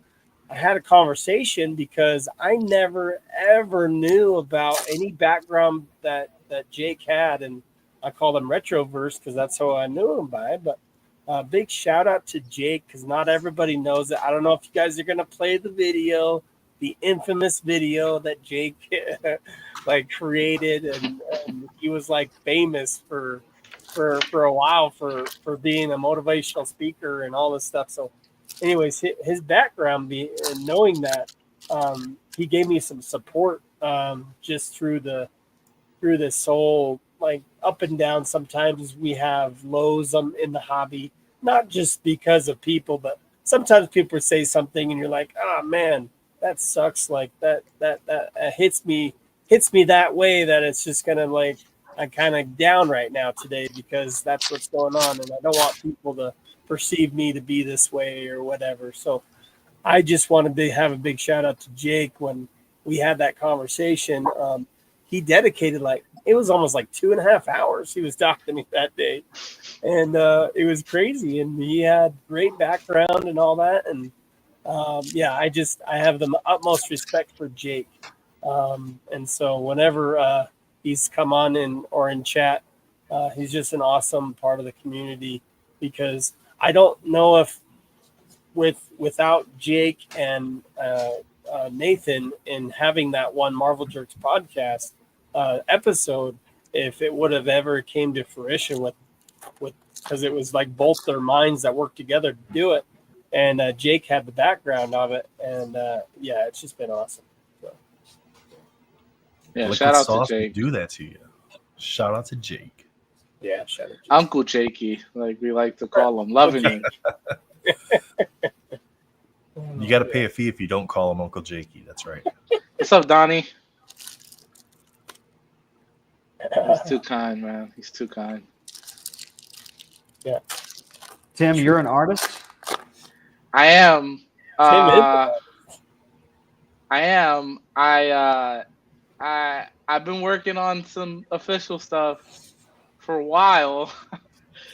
C: I had a conversation because I never ever knew about any background that Jake had, and I called him Retroverse because that's how I knew him by. But big shout out to Jake, because not everybody knows it. I don't know if you guys are gonna play the video, the infamous video that Jake created, and he was famous for a while for being a motivational speaker and all this stuff. So anyways, his background, knowing that, he gave me some support just through this whole up and down. Sometimes we have lows in the hobby, not just because of people, but sometimes people say something and you're like, oh man, that sucks. Like that hits me that way that it's just gonna like I'm kind of down right now today because that's what's going on, and I don't want people to perceive me to be this way or whatever. So I just wanted to have a big shout out to Jake when we had that conversation. He dedicated like it was almost like 2.5 hours. He was talking to me that day, and it was crazy. And he had great background and all that. And yeah, I have the utmost respect for Jake. And so whenever he's come on or in chat, he's just an awesome part of the community because I don't know if without Jake and Nathan in having that one Marvel Jerks podcast episode, if it would have ever came to fruition with because it was like both their minds that worked together to do it, and Jake had the background of it, and yeah, it's just been awesome. So.
F: Yeah,
D: Liquid
F: shout out to
D: Sauce will
F: Jake.
D: do that to you. Shout out to Jake.
C: Yeah, shout out.
F: Uncle Jakey, like we like to call him, loving you.
D: You got to pay a fee if you don't call him Uncle Jakey. That's right.
F: What's up, Donnie? He's too kind, man. He's too kind.
C: Yeah.
B: Tim, you're an artist?
F: I am.
C: Tim is
F: I am. I've been working on some official stuff for a while.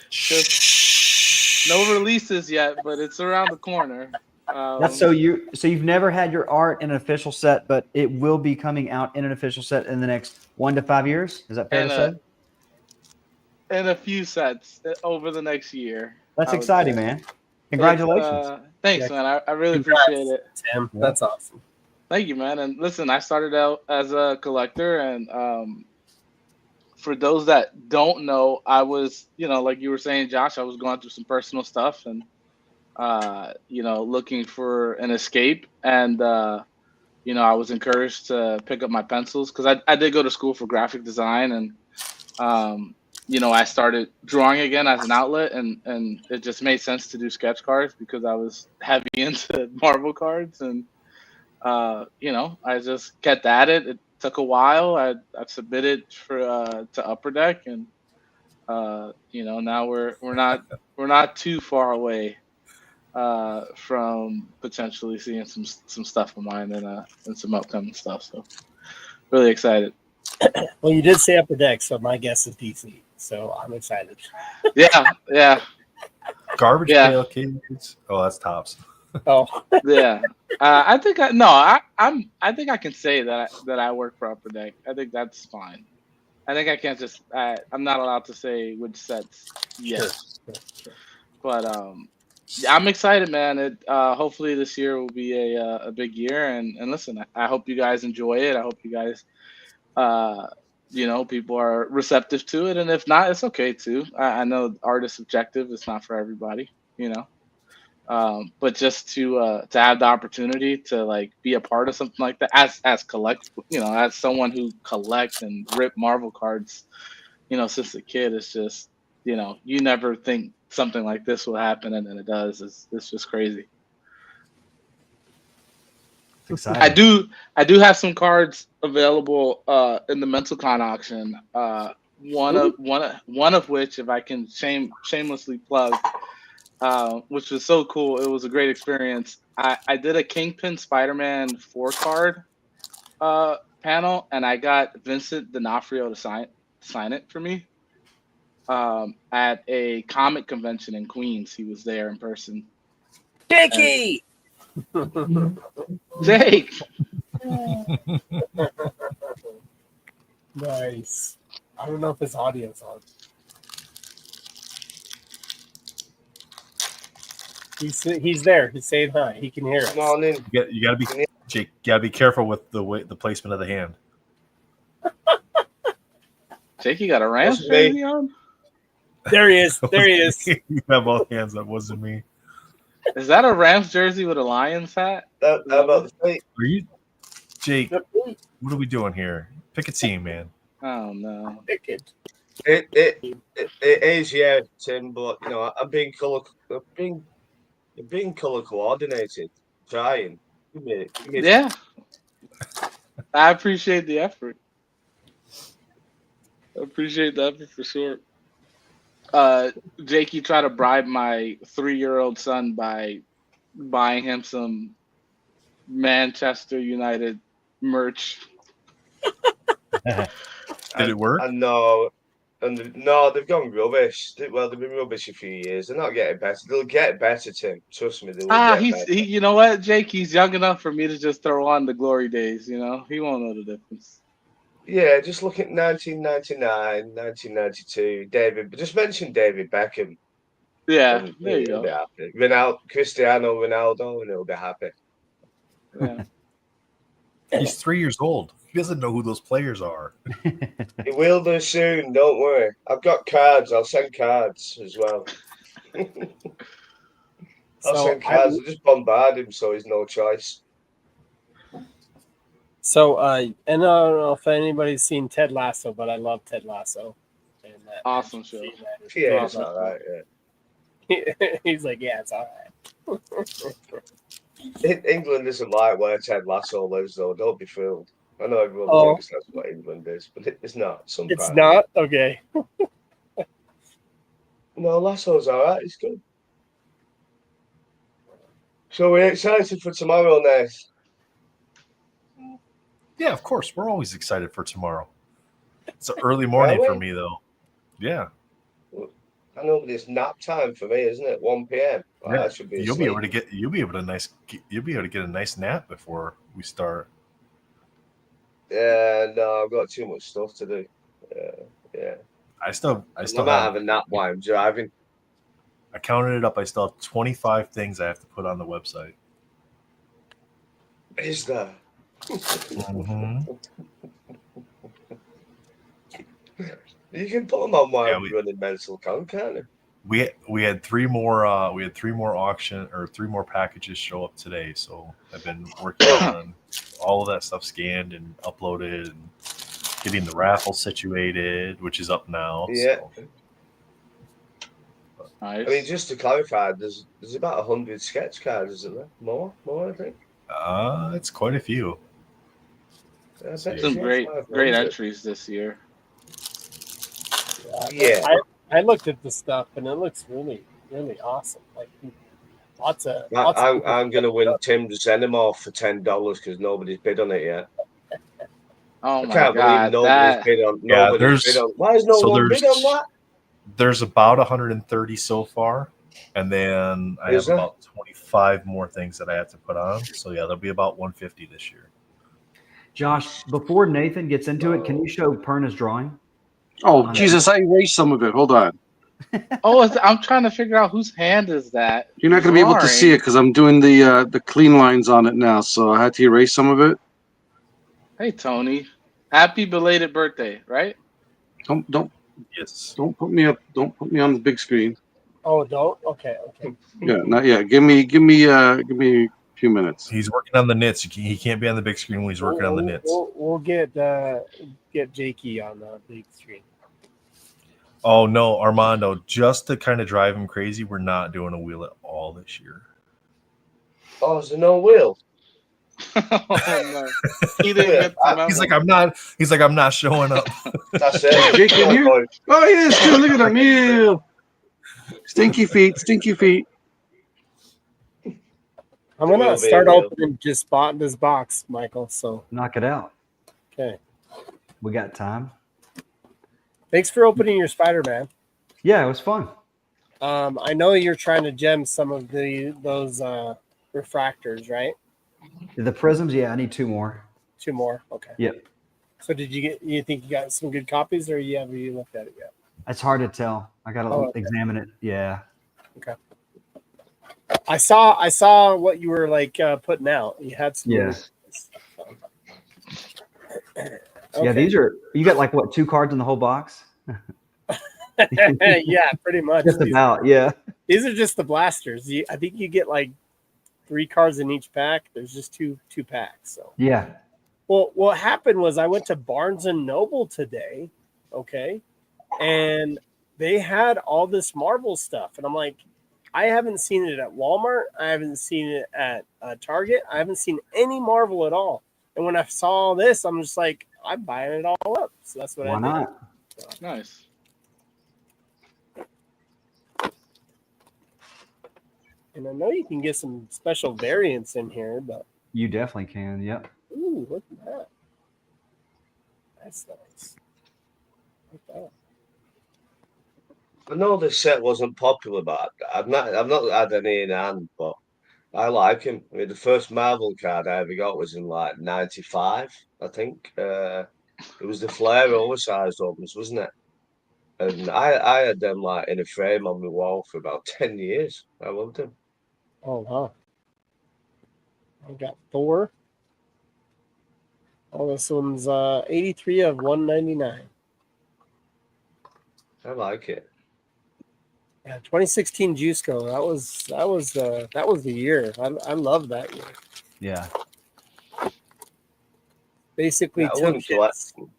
F: Just no releases yet, but it's around the corner.
B: That's so you've never had your art in an official set, but it will be coming out in an official set in the next 1 to 5 years. Is that fair to say?
F: In a few sets over the next year.
B: That's exciting, man. Congratulations.
F: Thanks, man. I really appreciate it.
C: Tim. That's awesome.
F: Thank you, man. And listen, I started out as a collector, and for those that don't know, I was, like you were saying, Josh, I was going through some personal stuff and, looking for an escape. And, I was encouraged to pick up my pencils because I did go to school for graphic design, and, I started drawing again as an outlet, and it just made sense to do sketch cards because I was heavy into Marvel cards, and I just kept at it. It took a while. I submitted to Upper Deck, and now we're not too far away from potentially seeing some stuff of mine and some upcoming stuff. So really excited.
C: Well, you did say Upper Deck, so my guess is DC. So I'm excited.
F: Yeah.
D: Garbage Pail Kids. Oh, that's tops.
C: Oh,
F: yeah. I think I think I can say that I work for Upper Deck. I think that's fine. I think I can't just. I'm not allowed to say which sets yet.
C: Sure.
F: But I'm excited, man. It hopefully this year will be a big year. And listen, I hope you guys enjoy it. I hope you guys, people are receptive to it. And if not, it's okay too. I know art is subjective. It's not for everybody, but just to have the opportunity to like be a part of something like that as collect, as someone who collects and rip Marvel cards, since a kid, it's just, you never think something like this will happen, and then it does. It's just crazy.
B: It's exciting.
F: I do have some cards available in the Mentalcon auction. One of which, if I can shamelessly plug, which was so cool. It was a great experience. I did a Kingpin Spider-Man 4 card panel, and I got Vincent D'Onofrio to sign it for me at a comic convention in Queens. He was there in person.
C: Jakey!
F: Jake!
C: Nice. I don't know if his audio's on. He's there. He's saying hi. He can hear us.
D: You gotta be Jake. You gotta be careful with the placement of the hand.
F: Jake, you got a Rams jersey on?
C: There he is. There he is.
D: You have both hands. That wasn't me.
F: Is that a Rams jersey with a Lions hat?
D: Are you, Jake? What are we doing here? Pick a team, man.
F: Oh no.
C: Pick it.
G: It is, yeah, Tim. But I'm being color coordinated, trying.
F: Yeah, I appreciate the effort. I appreciate the effort for sure. Jake, you try to bribe my 3-year-old son by buying him some Manchester United merch.
D: Did it work?
G: I know. And no, they've gone rubbish. Well, they've been rubbish a few years. They're not getting better. They'll get better, Tim. Trust me, they will get better.
F: You know what, Jake? He's young enough for me to just throw on the glory days. You know, he won't know the difference.
G: Yeah, just look at 1999, 1992. David, just mention David Beckham.
F: Yeah,
G: And
F: there you
G: he'll be
F: go.
G: happy. Cristiano Ronaldo, and he'll be happy.
F: Yeah.
D: He's 3 years old. He doesn't know who those players are.
G: He will do soon. Don't worry. I've got cards. I'll send cards as well. I'll send cards. I'll just bombard him, so he's no choice.
C: So, and I don't know if anybody's seen Ted Lasso, but I love Ted Lasso. And
F: Awesome show.
G: Yeah, it's all right. Yeah.
C: He's like, yeah, it's all right.
G: England isn't like where Ted Lasso lives, though. Don't be fooled. I know everyone thinks that's what England is, but it's not.
C: It's not? Okay.
G: No, Lasso's all right. It's good. So we're excited for tomorrow, Nate.
D: Yeah, of course. We're always excited for tomorrow. It's an early morning for me, though. Yeah.
G: I know, but it's nap time for me, isn't it? 1 p.m. Well,
D: Yeah.
G: I should be
D: You'll be able
G: asleep.
D: to get a nice nap before we start.
G: Yeah, no, I've got too much stuff to do. Yeah.
D: I
G: might have a nap while I'm driving.
D: I counted it up. I still have 25 things I have to put on the website.
G: Is there?
D: Mm-hmm.
G: You can put them on while I'm running Mentalcon, can't you?
D: We had three more packages show up today, so I've been working on all of that stuff scanned and uploaded and getting the raffle situated, which is up now.
G: Yeah.
D: So.
F: Nice.
G: I mean, just to clarify, there's about 100 sketch cards, isn't there? More, I think.
D: It's quite a few.
F: Some great entries this year.
G: Yeah.
C: I looked at the stuff and it looks really, really awesome. Like lots of.
G: I'm going to win Tim's Xenomorph for $10 because nobody's bid on it yet.
F: Oh my
G: I can't believe nobody's bid on. Why is no one bid on that?
D: There's about 130 so far, and then I have about 25 more things that I have to put on. So yeah, there'll be about 150 this year.
B: Josh, before Nathan gets into it, can you show Perna's drawing?
E: Oh, Jesus, I erased some of it. Hold on.
F: I'm trying to figure out whose hand is that.
E: You're not going to be able to see it because I'm doing the clean lines on it now, so I had to erase some of it.
F: Hey, Tony. Happy belated birthday, right?
E: Don't
D: Yes.
E: Don't put me up. Don't put me on the big screen.
C: Oh, don't. Okay.
E: Yeah, not yet. Give me a few minutes.
D: He's working on the knits. He can't be on the big screen when he's working on the knits.
C: We'll get Jakey on the big screen.
D: Oh no, Armando! Just to kind of drive him crazy, we're not doing a wheel at all this year.
G: Oh, is there no wheel?
F: No. He's
D: like, I'm not showing up.
G: That's it.
E: Jake in here? Oh yes, dude, look at him. Yeah. Stinky feet.
C: I'm gonna start opening this box, Michael. So
B: knock it out.
C: Okay.
B: We got time.
C: Thanks for opening your Spider-Man.
B: Yeah, it was fun.
C: I know you're trying to gem some of those refractors, right?
B: The prisms, yeah, I need 2 more.
C: 2 more, okay.
B: Yep.
C: So you think you got some good copies, or have you looked at it yet?
B: It's hard to tell. I gotta examine it. Yeah.
C: Okay. I saw what you were like putting out. You had some.
B: Yes.
C: Okay.
B: Yeah, these are. You got like what 2 cards in the whole box?
C: Yeah, pretty much.
B: Just about. Yeah.
C: These are just the blasters. I think you get like 3 cards in each pack. There's just two packs. So
B: yeah.
C: Well, what happened was I went to Barnes and Noble today, okay, and they had all this Marvel stuff, and I'm like, I haven't seen it at Walmart. I haven't seen it at Target. I haven't seen any Marvel at all. And when I saw this, I'm just like, I'm buying it all up. So that's what
B: Why
C: I did.
B: not?
F: Nice.
C: And I know you can get some special variants in here, but
B: You definitely can. Yep.
C: ooh, look at that. That's nice. Look at that.
G: I know this set wasn't popular, but I've not had any in hand, but I like him. I mean, the first Marvel card I ever got was in like '95, I think. It was the Flair oversized ones, wasn't it? And I had them like in a frame on my wall for about 10 years. I loved them.
C: Oh, wow. I got Thor. Oh, this one's 83 of 199.
G: I like it.
C: Yeah, 2016 Juiceco. That was the year. I love that year.
B: Yeah.
C: Basically
G: Yeah, I
C: took
G: wouldn't collect
C: his.
G: them.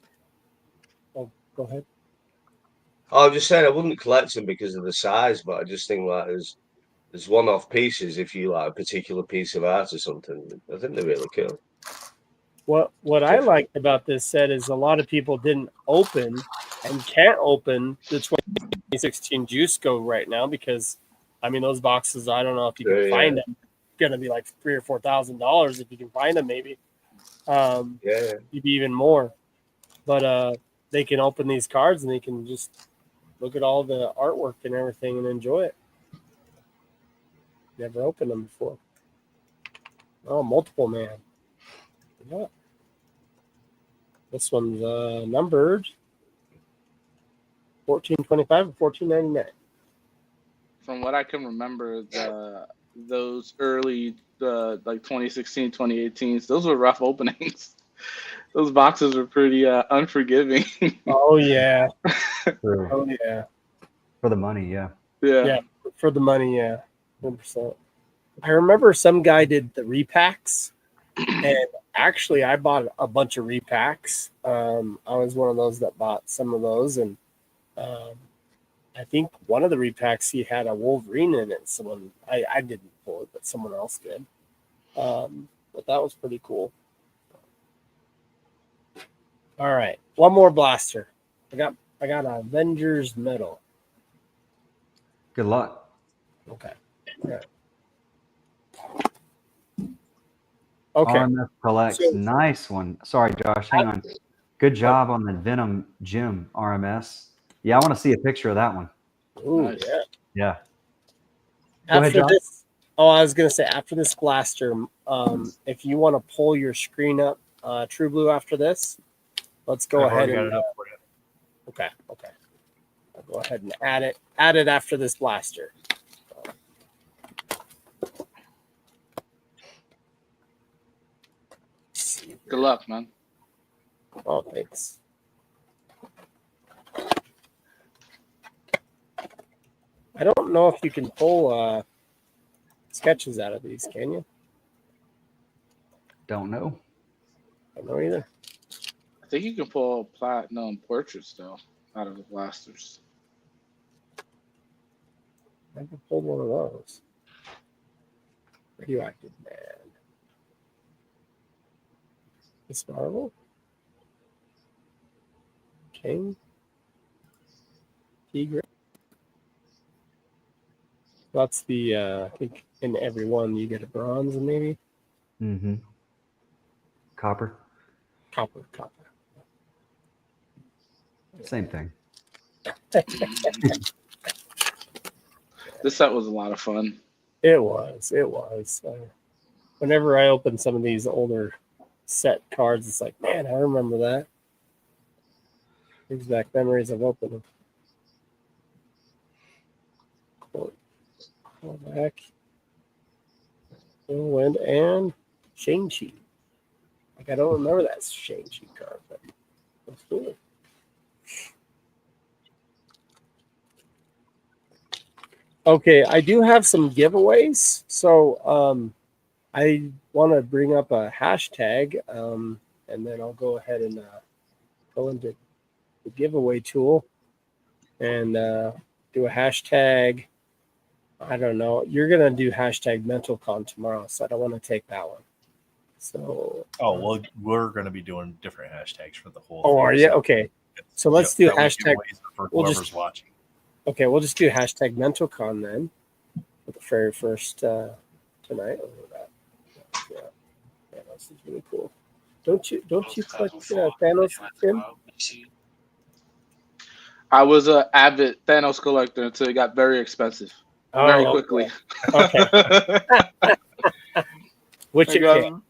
C: Oh, go ahead.
G: I was just saying I wouldn't collect them because of the size, but I just think like there's one-off pieces if you like a particular piece of art or something. I think they're really cool.
C: What I
G: Different.
C: liked about this set is a lot of people didn't open and can't open the 2016 Juiceco right now because, I mean, those boxes, I don't know if you can find them. Gonna be like $3,000 or $4,000 if you can find them, maybe.
G: Yeah.
C: Maybe even more. But they can open these cards and they can just look at all the artwork and everything and enjoy it. Never opened them before. Oh, multiple man. Yeah. This one's numbered 1425 or 1499.
F: From what I can remember, those early like 2016, 2018s, those were rough openings. Those boxes were pretty unforgiving.
C: Oh yeah.
B: True.
C: Oh yeah.
B: For the money, yeah.
C: Yeah. For the money, yeah. 100%. I remember some guy did the repacks, and actually I bought a bunch of repacks. I was one of those that bought some of those, and I think one of the repacks he had a Wolverine in it. I didn't pull it, but someone else did. But that was pretty cool. All right, one more blaster. I got Avengers Medal.
B: Good luck.
C: Okay. All right. Okay.
B: RMF collects. Nice one. Sorry, Josh. Hang on. Good job on the Venom Gem RMS. Yeah, I want to see a picture of that one.
C: Ooh,
F: Nice.
C: yeah.
B: Yeah. Go
C: After
B: ahead, Josh.
C: this, I was gonna say after this blaster, if you want to pull your screen up, True Blue, after this, let's go
D: I've
C: ahead
D: already got
C: and.
D: it up for you.
C: Okay. I'll go ahead and add it. Add it after this blaster.
F: Good luck, man.
C: Oh, thanks. I don't know if you can pull sketches out of these, can you?
B: Don't know.
C: I don't know either.
F: I think you can pull platinum portraits though out of the blasters.
C: I can pull one of those. Radioactive Man. Miss Marvel. King. Tigre. That's the I think in every one you get a bronze and maybe
B: Mm-hmm. Copper.
C: copper.
B: Same thing.
F: This set was a lot of fun.
C: It was. Whenever I open some of these older set cards, it's like, man, I remember that. Exact memories of opening. Go back. Wind and Shang-Chi. Like, I don't remember that Shang-Chi card, but that's cool. Okay, I do have some giveaways. So I want to bring up a hashtag, and then I'll go ahead and go into the giveaway tool and do a hashtag I don't know. You're gonna do hashtag MentalCon tomorrow, so I don't want to take that one. So.
D: well, we're going to be doing different hashtags for the whole.
C: Oh,
D: thing,
C: are you?
D: so
C: Okay. So let's do
D: that way
C: hashtag.
D: giveaways for
C: We'll
D: whoever's
C: just
D: watching.
C: okay. We'll just do hashtag MentalCon then. For the very first tonight. Over that. Yeah, this is really cool. Don't you collect Thanos, Tim?
F: I was an avid Thanos collector until it got very expensive, very quickly.
C: Okay. Which
F: it got,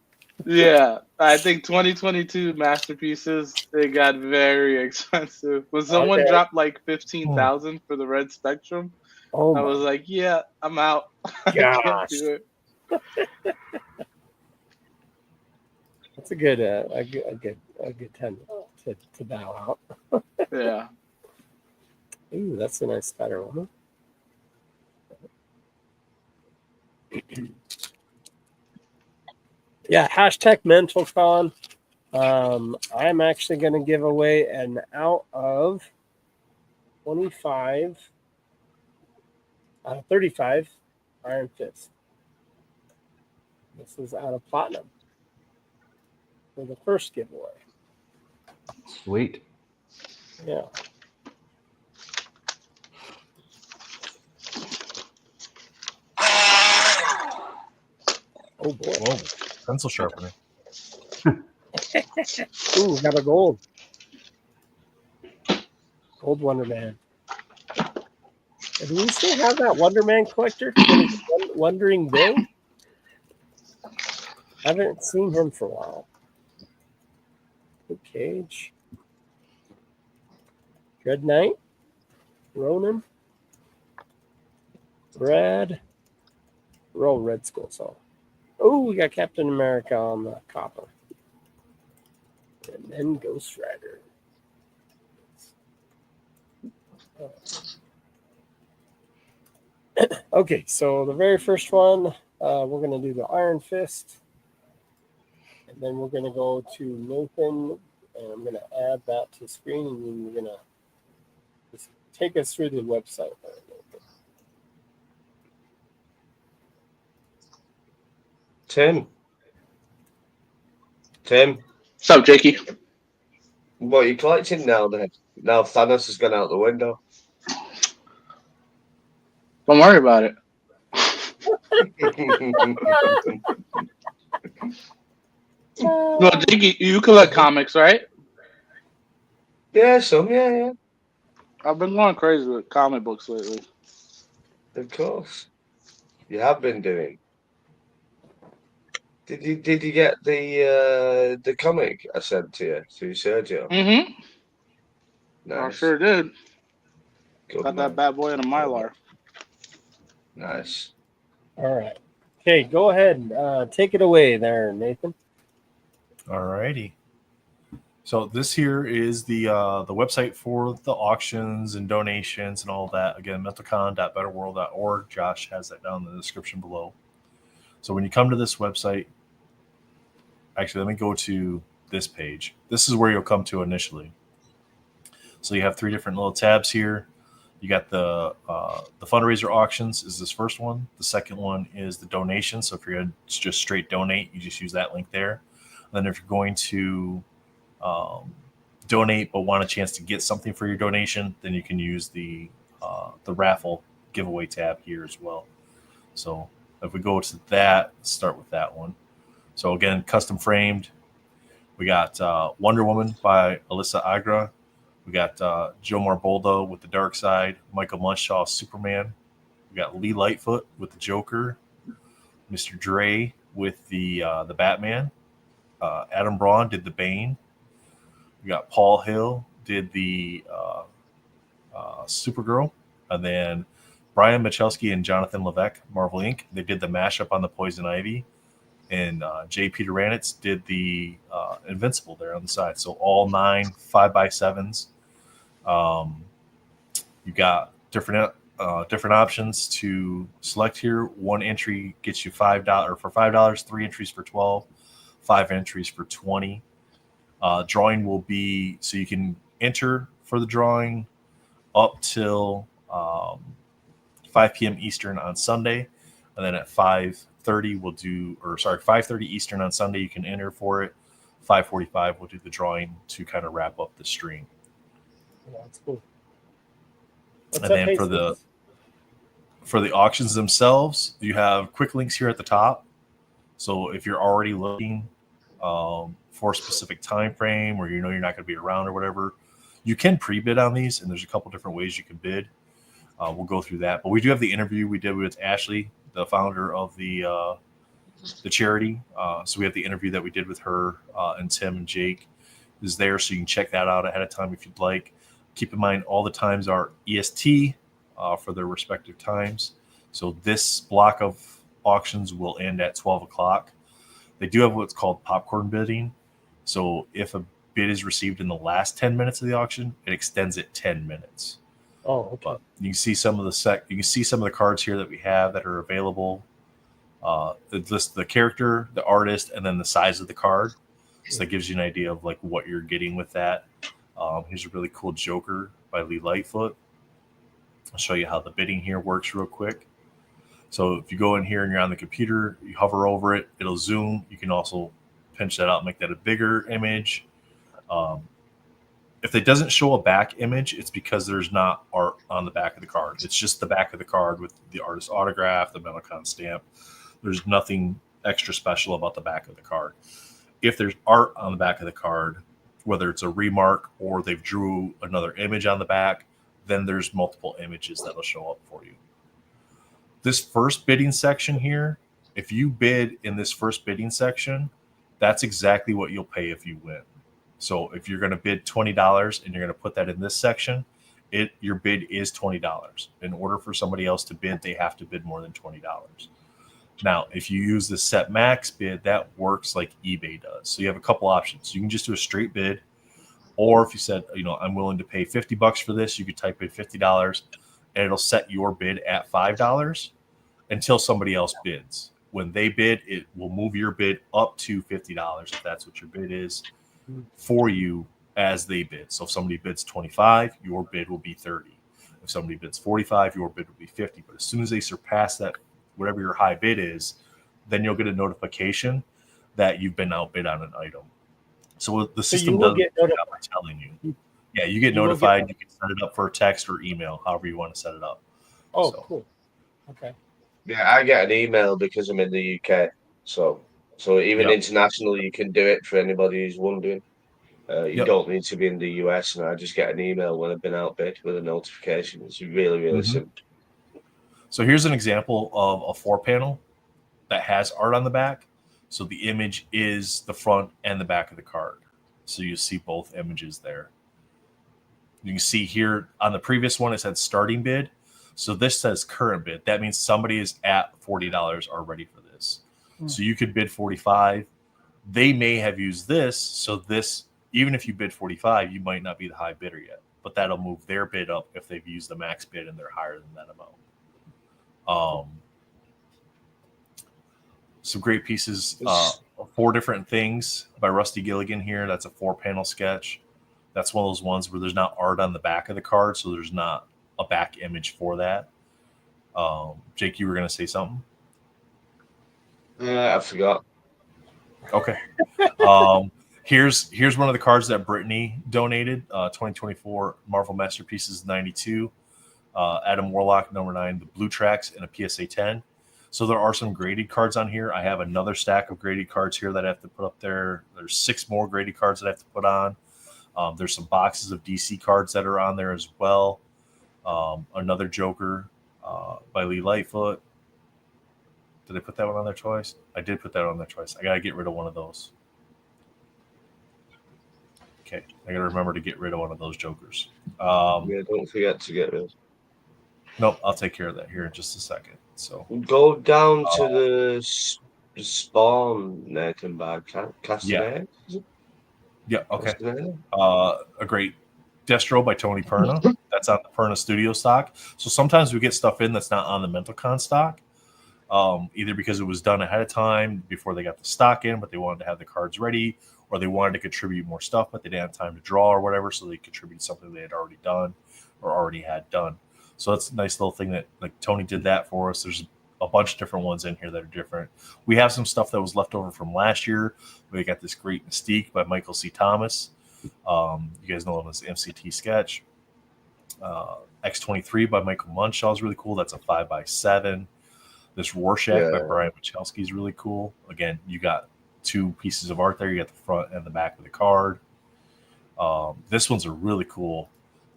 F: yeah, I think 2022 masterpieces, they got very expensive. When someone dropped like 15,000 for the Red Spectrum, I was like, yeah, I'm out. I can't do it.
C: That's a good time to bow out.
F: Yeah.
C: Ooh, that's a nice spider one. Yeah, hashtag MentalCon. I'm actually going to give away an out of 25 out of 35 Iron Fist. This is out of Platinum for the first giveaway.
B: Sweet.
C: Yeah. Oh boy.
D: Whoa, pencil sharpener.
C: Ooh, got a gold. Gold Wonder Man. Do we still have that Wonder Man collector? Wondering Bill? I haven't seen him for a while. Luke Cage. Dread Knight. Ronan. Brad. Roll Red Skull Song. Oh, we got Captain America on the copper. And then Ghost Rider. Okay, so the very first one, we're going to do the Iron Fist. And then we're going to go to Nathan, and I'm going to add that to the screen, and then you're going to just take us through the website.
G: Tim.
F: What's up, Jakey?
G: What are you collecting now then? Now Thanos has gone out the window.
F: Don't worry about it. Well, Jakey, you collect comics, right?
G: Yeah, some, yeah.
F: I've been going crazy with comic books lately.
G: Of course. You have been doing. Did you get the comic I sent to you through Sergio?
F: Mm-hmm.
G: Nice.
F: I sure did.
G: Good
F: Got
G: man.
F: that bad boy in a Mylar.
G: Nice.
C: All right. Okay, go ahead. Take it away there, Nathan.
D: All righty. So this here is the website for the auctions and donations and all that. Again, mentalcon.betterworld.org. Josh has that down in the description below. So when you come to this website, actually, let me go to this page. This is where you'll come to initially. So you have three different little tabs here. You got the fundraiser auctions is this first one. The second one is the donation. So if you're going to just straight donate, you just use that link there. And then if you're going to donate but want a chance to get something for your donation, then you can use the raffle giveaway tab here as well. So if we go to that, start with that one. So again, custom framed. We got Wonder Woman by Alyssa Agra. We got Joe Marbolda with the Dark Side. Michael Munshaw, Superman. We got Lee Lightfoot with the Joker. Mr. Dre with the Batman. Adam Braun did the Bane. We got Paul Hill did the Supergirl. And then Brian Michalski and Jonathan Levesque, Marvel Inc., they did the mashup on the Poison Ivy. And J. Peter Ranitz did the Invincible there on the side. So all 9 5x7s. You got different options to select here. One entry gets you $5 for $5, 3 entries for $12, 5 entries for $20. Drawing will be so you can enter for the drawing up till 5 p.m. Eastern on Sunday, and then at 5:30 Eastern on Sunday you can enter for it. 5:45 we'll do the drawing to kind of wrap up the stream.
C: Yeah, that's cool. What's
D: And
C: up,
D: then
C: Hastings?
D: for the auctions themselves, you have quick links here at the top. So if you're already looking for a specific time frame, or you know you're not going to be around or whatever, you can pre-bid on these, and there's a couple different ways you can bid. We'll go through that, but we do have the interview we did with Ashley, the founder of the charity. So we have the interview that we did with her, and Tim and Jake is there, so you can check that out ahead of time if you'd like. Keep in mind all the times are EST for their respective times. So this block of auctions will end at 12 o'clock. They do have what's called popcorn bidding. So if a bid is received in the last 10 minutes of the auction, it extends it 10 minutes.
C: Oh, okay.
D: But you can see some of the cards here that we have that are available. It lists the character, the artist, and then the size of the card. So that gives you an idea of like what you're getting with that. Here's a really cool Joker by Lee Lightfoot. I'll show you how the bidding here works real quick. So if you go in here and you're on the computer, you hover over it, it'll zoom. You can also pinch that out and make that a bigger image. If it doesn't show a back image, it's because there's not art on the back of the card. It's just the back of the card with the artist's autograph, the Mentalcon stamp. There's nothing extra special about the back of the card. If there's art on the back of the card, whether it's a remark or they've drew another image on the back, then there's multiple images that'll show up for you. This first bidding section here, if you bid in this first bidding section, that's exactly what you'll pay if you win. So if you're going to bid $20 and you're going to put that in this section, your bid is $20. In order for somebody else to bid, they have to bid more than $20. Now, if you use the set max bid, that works like eBay does. So you have a couple options. You can just do a straight bid, or if you said, I'm willing to pay $50 for this, you could type in $50 and it'll set your bid at $5 until somebody else bids. When they bid, it will move your bid up to $50 if that's what your bid is for you as they bid. So if somebody bids 25, your bid will be 30. If somebody bids 45, your bid will be 50. But as soon as they surpass that, whatever your high bid is, then you'll get a notification that you've been outbid on an item. So the system does it by telling you. Yeah, you get notified. You can set it up for a text or email, however you want to set it up.
C: Oh, cool. Okay.
G: Yeah, I get an email because I'm in the UK. So even internationally, you can do it for anybody who's wondering. You don't need to be in the US, and I just get an email when I've been outbid with a notification. It's really, really simple.
D: So here's an example of a 4-panel that has art on the back. So the image is the front and the back of the card. So you see both images there. You can see here on the previous one, it said starting bid. So this says current bid. That means somebody is at $40 already for this. So you could bid 45. They may have used this. So this, even if you bid 45, you might not be the high bidder yet, but that'll move their bid up if they've used the max bid and they're higher than that amount. Some great pieces, 4 different things by Rusty Gilligan here. That's a 4-panel sketch. That's one of those ones where there's not art on the back of the card, so there's not a back image for that. Jake, you were going to say something?
G: I forgot.
D: Okay. Here's one of the cards that Brittany donated, 2024 Marvel Masterpieces 92. Adam Warlock, number 9, the blue tracks, and a PSA 10. So there are some graded cards on here. I have another stack of graded cards here that I have to put up there. There's 6 more graded cards that I have to put on. There's some boxes of DC cards that are on there as well. Another Joker by Lee Lightfoot. Did I put that one on there twice? I did put that on there twice. I got to get rid of one of those. Okay, I got to remember to get rid of one of those Jokers.
G: Don't forget to get rid.
D: Nope, I'll take care of that here in just a second. So
G: go down to the spawn, Nathan, by Castaneda.
D: Yeah, okay. A great Destro by Tony Perna. That's on the Perna Studio stock. So sometimes we get stuff in that's not on the Mentalcon stock, either because it was done ahead of time before they got the stock in, but they wanted to have the cards ready, or they wanted to contribute more stuff, but they didn't have time to draw or whatever, so they contributed something they had already done or already had done. So that's a nice little thing that like Tony did that for us. There's a bunch of different ones in here that are different. We have some stuff that was left over from last year. We got this great Mystique by Michael C. Thomas. You guys know him as MCT Sketch. X23 by Michael Munshaw is really cool. That's a 5x7. This Rorschach by Brian Michalski is really cool. Again, you got 2 pieces of art there. You got the front and the back of the card. This one's a really cool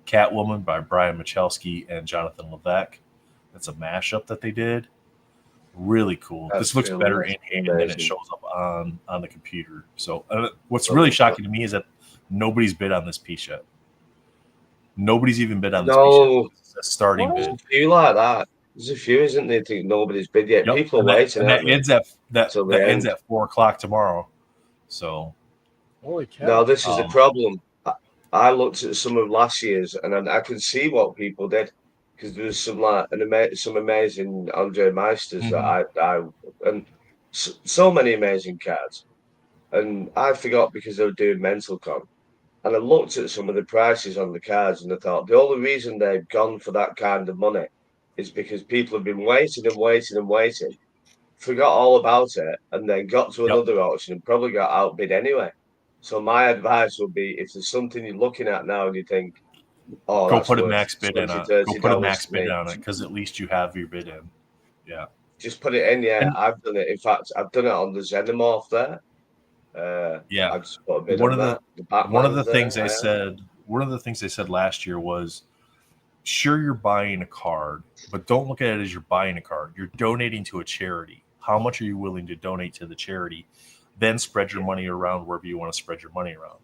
D: Catwoman by Brian Michalski and Jonathan Levesque. That's a mashup that they did. Really cool. This looks better in hand than it shows up on the computer. So what's really shocking to me is that nobody's bid on this piece yet. Nobody's even bid on this piece yet. It's a starting bid.
G: There's a few like that. There's a few, isn't there? Think nobody's bid yet. People are waiting.
D: That ends at that ends at 4:00 tomorrow. So,
C: holy cow!
G: Now this is the problem. I looked at some of last year's, and I could see what people did because there was some some amazing Andre Meisters that I and so many amazing cards, and I forgot because they were doing Mentalcon. And I looked at some of the prices on the cards and I thought the only reason they've gone for that kind of money is because people have been waiting and waiting and waiting, forgot all about it, and then got to another auction and probably got outbid anyway. So my advice would be if there's something you're looking at now and you think, oh,
D: go put a max bid in on it. Go put a max bid on it because at least you have your bid in. Yeah.
G: Just put it in, I've done it. In fact, I've done it on the Xenomorph there. I just put a bid
D: one
G: on
D: of
G: that.
D: One of the things they said last year was, sure, you're buying a card, but don't look at it as you're buying a card. You're donating to a charity. How much are you willing to donate to the charity? Then spread your money around wherever you want to spread your money around.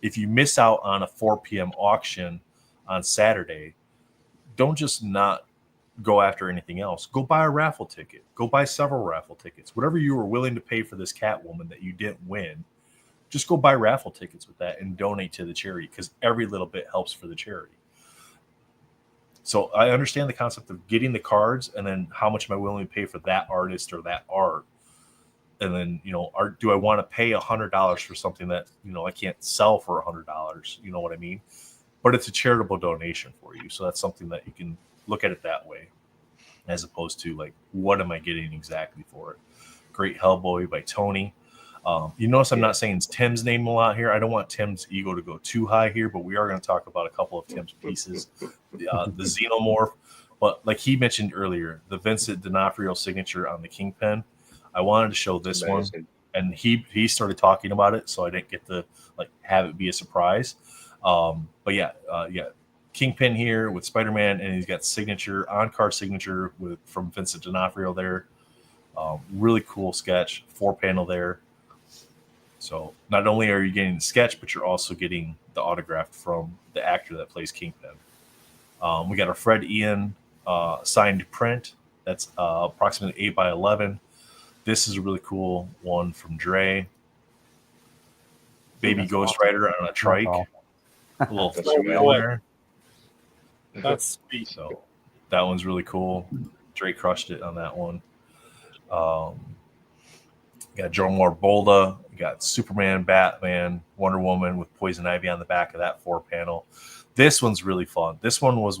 D: If you miss out on a 4 p.m. auction on Saturday, don't just not go after anything else. Go buy a raffle ticket. Go buy several raffle tickets. Whatever you were willing to pay for this Catwoman that you didn't win, just go buy raffle tickets with that and donate to the charity because every little bit helps for the charity. So I understand the concept of getting the cards and then how much am I willing to pay for that artist or that art? And then, do I want to pay $100 for something that, I can't sell for $100? You know what I mean? But it's a charitable donation for you. So that's something that you can look at it that way, as opposed to like, what am I getting exactly for it? Great Hellboy by Tony. You notice I'm not saying Tim's name a lot here. I don't want Tim's ego to go too high here, but we are going to talk about a couple of Tim's pieces. The Xenomorph, but like he mentioned earlier, the Vincent D'Onofrio signature on the Kingpin. I wanted to show this one, and he started talking about it, so I didn't get to have it be a surprise. But yeah, Kingpin here with Spider-Man, and he's got on-card signature from Vincent D'Onofrio there. Really cool sketch, 4-panel there. So not only are you getting the sketch, but you're also getting the autograph from the actor that plays Kingpin. We got our Fred Ian signed print. That's approximately 8x11. This is a really cool one from Dre. Baby Ghost Rider on a trike. A little wheel there.
C: That's sweet.
D: So that one's really cool. Dre crushed it on that one. Got Joe Morbolda. You got Superman, Batman, Wonder Woman with Poison Ivy on the back of that 4-panel. This one's really fun. This was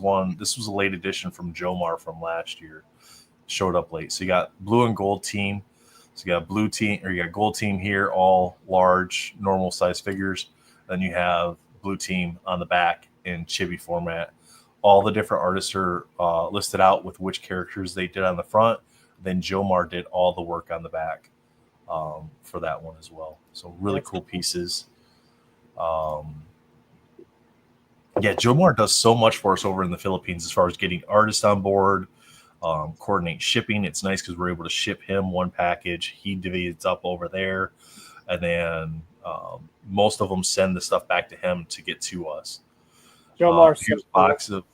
D: a late edition from Jomar from last year. Showed up late. So you got blue and gold team. So you got you got gold team here, all large, normal size figures. Then you have blue team on the back in chibi format. All the different artists are listed out with which characters they did on the front. Then Jomar did all the work on the back for that one as well. So really cool pieces. Jomar does so much for us over in the Philippines as far as getting artists on board, coordinate shipping. It's nice because we're able to ship him one package. He divides up over there, and then most of them send the stuff back to him to get to us. Here's a box of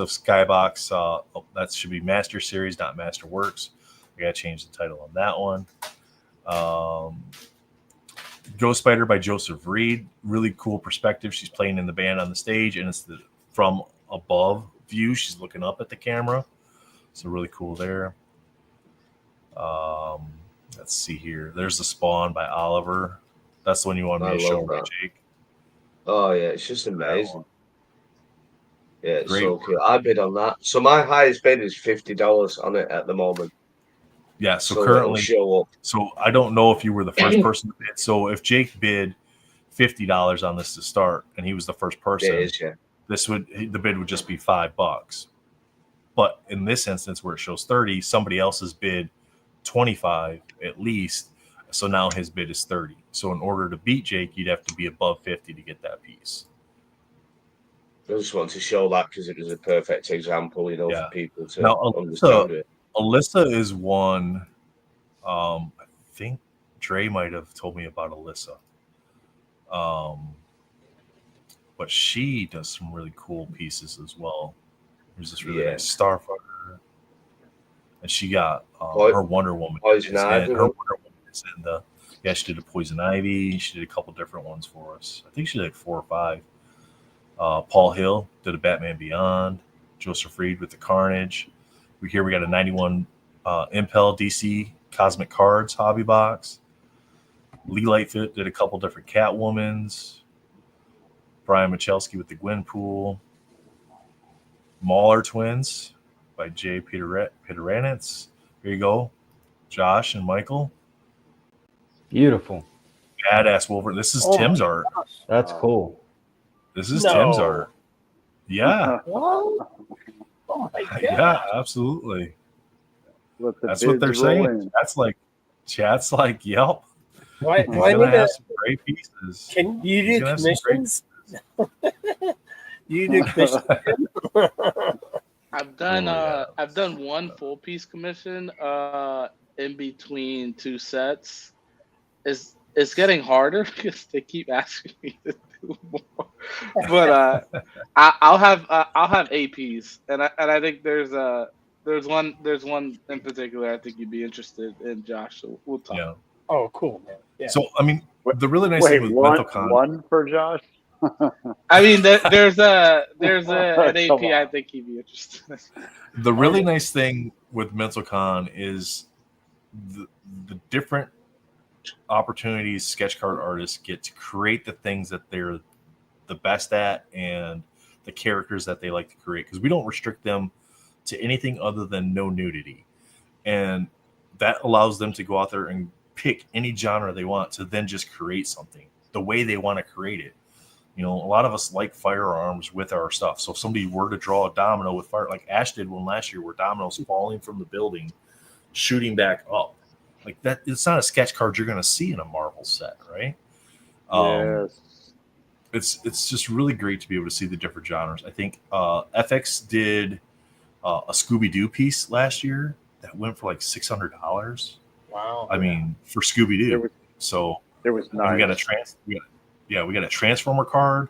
D: Skybox. That should be Master Series, not Master Works. I gotta change the title on that one. Ghost Spider by Joseph Reed. Really cool perspective. She's playing in the band on the stage, and it's from above view. She's looking up at the camera. So really cool there. Let's see here. There's the Spawn by Oliver. That's the one you wanted me to show me, Jake.
G: Oh yeah, it's just amazing. Yeah, it's
D: Great
G: so
D: work.
G: cool. I bid on that. So my highest bid is $50 on it at the moment.
D: Yeah. So
G: So it'll
D: currently,
G: show up.
D: so I don't know if you were the first person to bid. So if Jake bid $50 on this to start, and he was the first
G: It
D: person,
G: is, yeah.
D: the bid would just be $5. But in this instance, where it shows 30, somebody else has bid 25 at least. So now his bid is 30. So in order to beat Jake, you'd have to be above 50 to get that piece.
G: I just want to show that because it was a perfect example, you know,
D: Yeah.
G: for people to
D: Now,
G: understand it.
D: Alyssa is one. I think Dre might have told me about Alyssa. But she does some really cool pieces as well. There's this really
G: Yeah.
D: nice Starfucker, and she got her Wonder Woman.
G: Poison Ivy
D: Her
G: one?
D: Wonder Woman is in the. Yeah, she did a Poison Ivy. She did a couple different ones for us. I think she did like 4 or 5. Paul Hill did a Batman Beyond. Joseph Reed with the Carnage. We got a 91 Impel DC Cosmic Cards hobby box. Lee Lightfoot did a couple different Catwomans. Brian Michalski with the Gwenpool. Mauler Twins by Jay Peteranitz. Here you go. Josh and Michael.
B: Beautiful.
D: Badass Wolverine. This is Tim's art.
B: That's cool.
D: This is
C: No.
D: Tim's art. Yeah.
C: What? Oh my god.
D: Yeah, absolutely.
H: Let the
D: That's what they're
H: bids roll
D: saying.
H: in.
D: Chat's like, yep.
C: Why
D: He's
C: need
D: gonna have
C: to,
D: some great pieces.
C: can you
D: He's
C: do
D: gonna have some great-
C: commissions? You do commissions?
F: I've done
D: yeah.
F: I've done one full piece commission in between 2 sets. It's getting harder because they keep asking me to do more. But I'll have APs, and I think there's one in particular I think you'd be interested in, Josh. So we'll talk.
D: Yeah.
C: Oh, cool, man. Yeah.
D: So I mean, the really nice
H: Wait,
D: thing with
H: one,
D: Mentalcon.
H: one for Josh?
F: I mean, there's an AP
H: Come
F: I
H: on.
F: think you'd be interested in.
D: The really nice thing with Mentalcon is the different opportunities sketch card artists get to create the things that they're the best at and the characters that they like to create, because we don't restrict them to anything other than no nudity, and that allows them to go out there and pick any genre they want to then just create something the way they want to create it. You know, a lot of us like firearms with our stuff. So if somebody were to draw a domino with fire, like Ash did one last year, where dominoes falling from the building, shooting back up, like that, it's not a sketch card you're going to see in a Marvel set, right?
H: Yes.
D: It's just really great to be able to see the different genres. I think FX did a Scooby Doo piece last year that went for like $600.
C: Wow.
D: I mean, for Scooby Doo. So
H: It was
D: we
H: nice.
D: got a Transformer card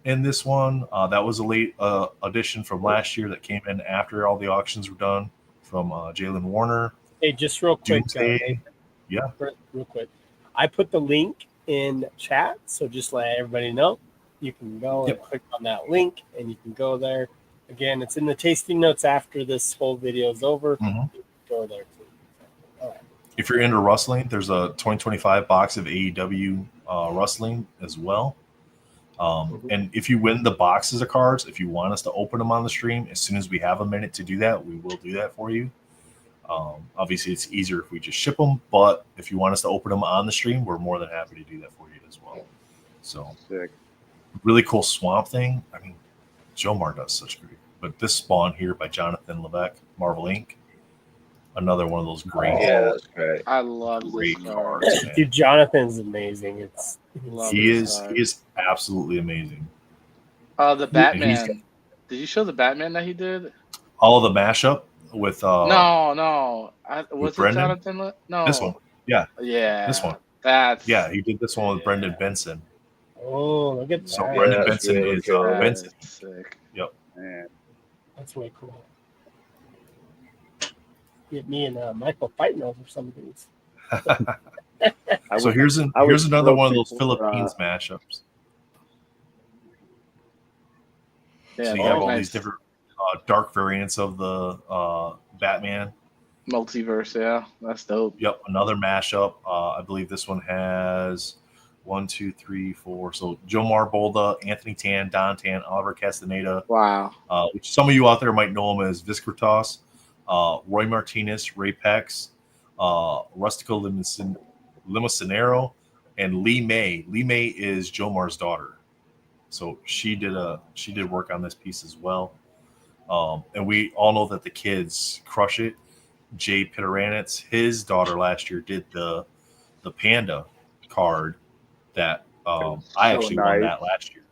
D: in this one. That was a late addition from last year that came in after all the auctions were done, from Jalen Warner.
C: Hey, just real quick,
D: Doomsday. Yeah.
C: real quick. I put the link in chat, so just let everybody know. You can go and click on that link, and you can go there. Again, it's in the tasting notes after this whole video is over.
D: Mhm.
C: You can go there too. All right.
D: If you're into wrestling, there's a 2025 box of AEW wrestling as well. And if you win the boxes of cards, if you want us to open them on the stream, as soon as we have a minute to do that, we will do that for you. Obviously, it's easier if we just ship them, but if you want us to open them on the stream, we're more than happy to do that for you as well. So,
H: Sick.
D: really cool Swamp Thing. I mean, Jomar does such great. But this Spawn here by Jonathan Levesque, Marvel Inc. Another one of those great,
G: Yeah, that's great.
F: I love
D: great
F: this card.
D: cards. Man.
C: Dude, Jonathan's amazing. It's
F: Love
D: He
F: this
D: is
F: card.
D: he is absolutely amazing.
F: The
D: And he's
F: Batman. Did you show the Batman that he did?
D: all of the mashup with
F: No. Was it
D: Brendan?
F: Jonathan? No.
D: This one. Yeah,
F: Yeah.
D: this one.
F: That's
D: He did this one with Brendan Benson.
C: oh, look at that.
D: So
G: Yeah,
D: Brendan
G: that's
D: Benson
G: really
D: is
G: cool.
D: Benson.
F: that's sick.
H: Man.
C: That's way cool. Get me and Michael fighting over some of these.
D: So here's another one of those Philippines mashups.
F: Yeah,
D: So you have all
F: nice.
D: these different dark variants of the Batman.
F: Multiverse, yeah. That's dope.
D: Yep, another mashup. I believe this one has 1, 2, 3, 4. So Jomar Bolda, Anthony Tan, Don Tan, Oliver Castaneda,
F: Wow.
D: which some of you out there might know him as Viscritas, Roy Martinez, Ray Pex, Rustico Limocinero, and Lee May. Lee May is Jomar's daughter. So she did work on this piece as well. And we all know that the kids crush it. Jay Piteranitz, his daughter last year did the Panda card that I actually won that last year.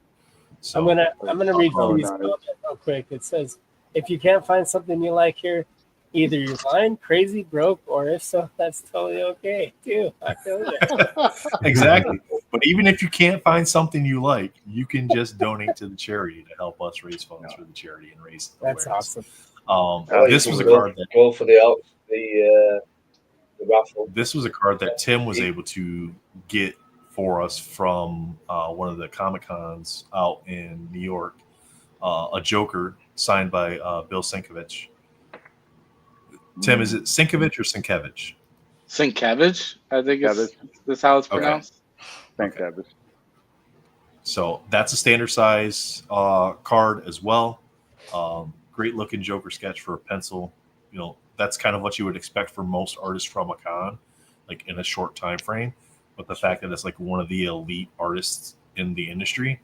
D: So
C: I'm gonna read Philly's
H: nice.
C: comment real quick. It says, "If you can't find something you like here, either you're lying, crazy, broke, or if so, that's totally okay too." I feel you.
D: Exactly. But even if you can't find something you like, you can just donate to the charity to help us raise funds for the charity and raise
C: That's
D: awareness.
C: awesome.
D: This was a card that
G: go for the raffle.
D: This was a card that Tim was able to get for us from one of the Comic Cons out in New York. A Joker signed by Bill Sienkiewicz. Tim, is it Sienkiewicz or Sienkiewicz?
F: Sienkiewicz, I think that's how it's pronounced.
H: Thanks, Travis.
D: So that's a standard size card as well. Great looking Joker sketch for a pencil. You know, that's kind of what you would expect for most artists from a con, like in a short time frame. But the fact that it's like one of the elite artists in the industry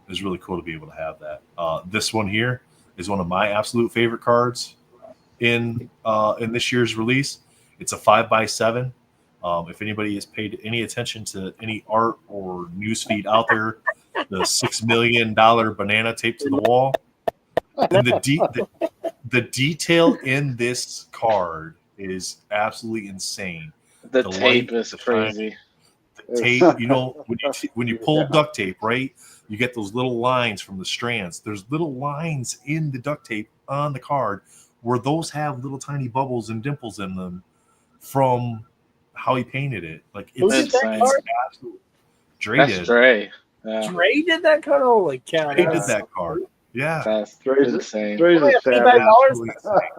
D: is really cool to be able to have that. This one here is one of my absolute favorite cards in this year's release. It's a 5x7. If anybody has paid any attention to any art or newsfeed out there, the $6 million banana taped to the wall, and the detail in this card is absolutely insane.
F: The tape is crazy.
D: The tape, you know, when you pull duct tape, right? You get those little lines from the strands. There's little lines in the duct tape on the card where those have little tiny bubbles and dimples in them from how he painted it. Like it's absolute. Dre did.
F: Dre. Yeah.
C: Dre did that card. Holy cow!
D: Dre did that card. Yeah,
F: that's insane.
H: Dre's a savage.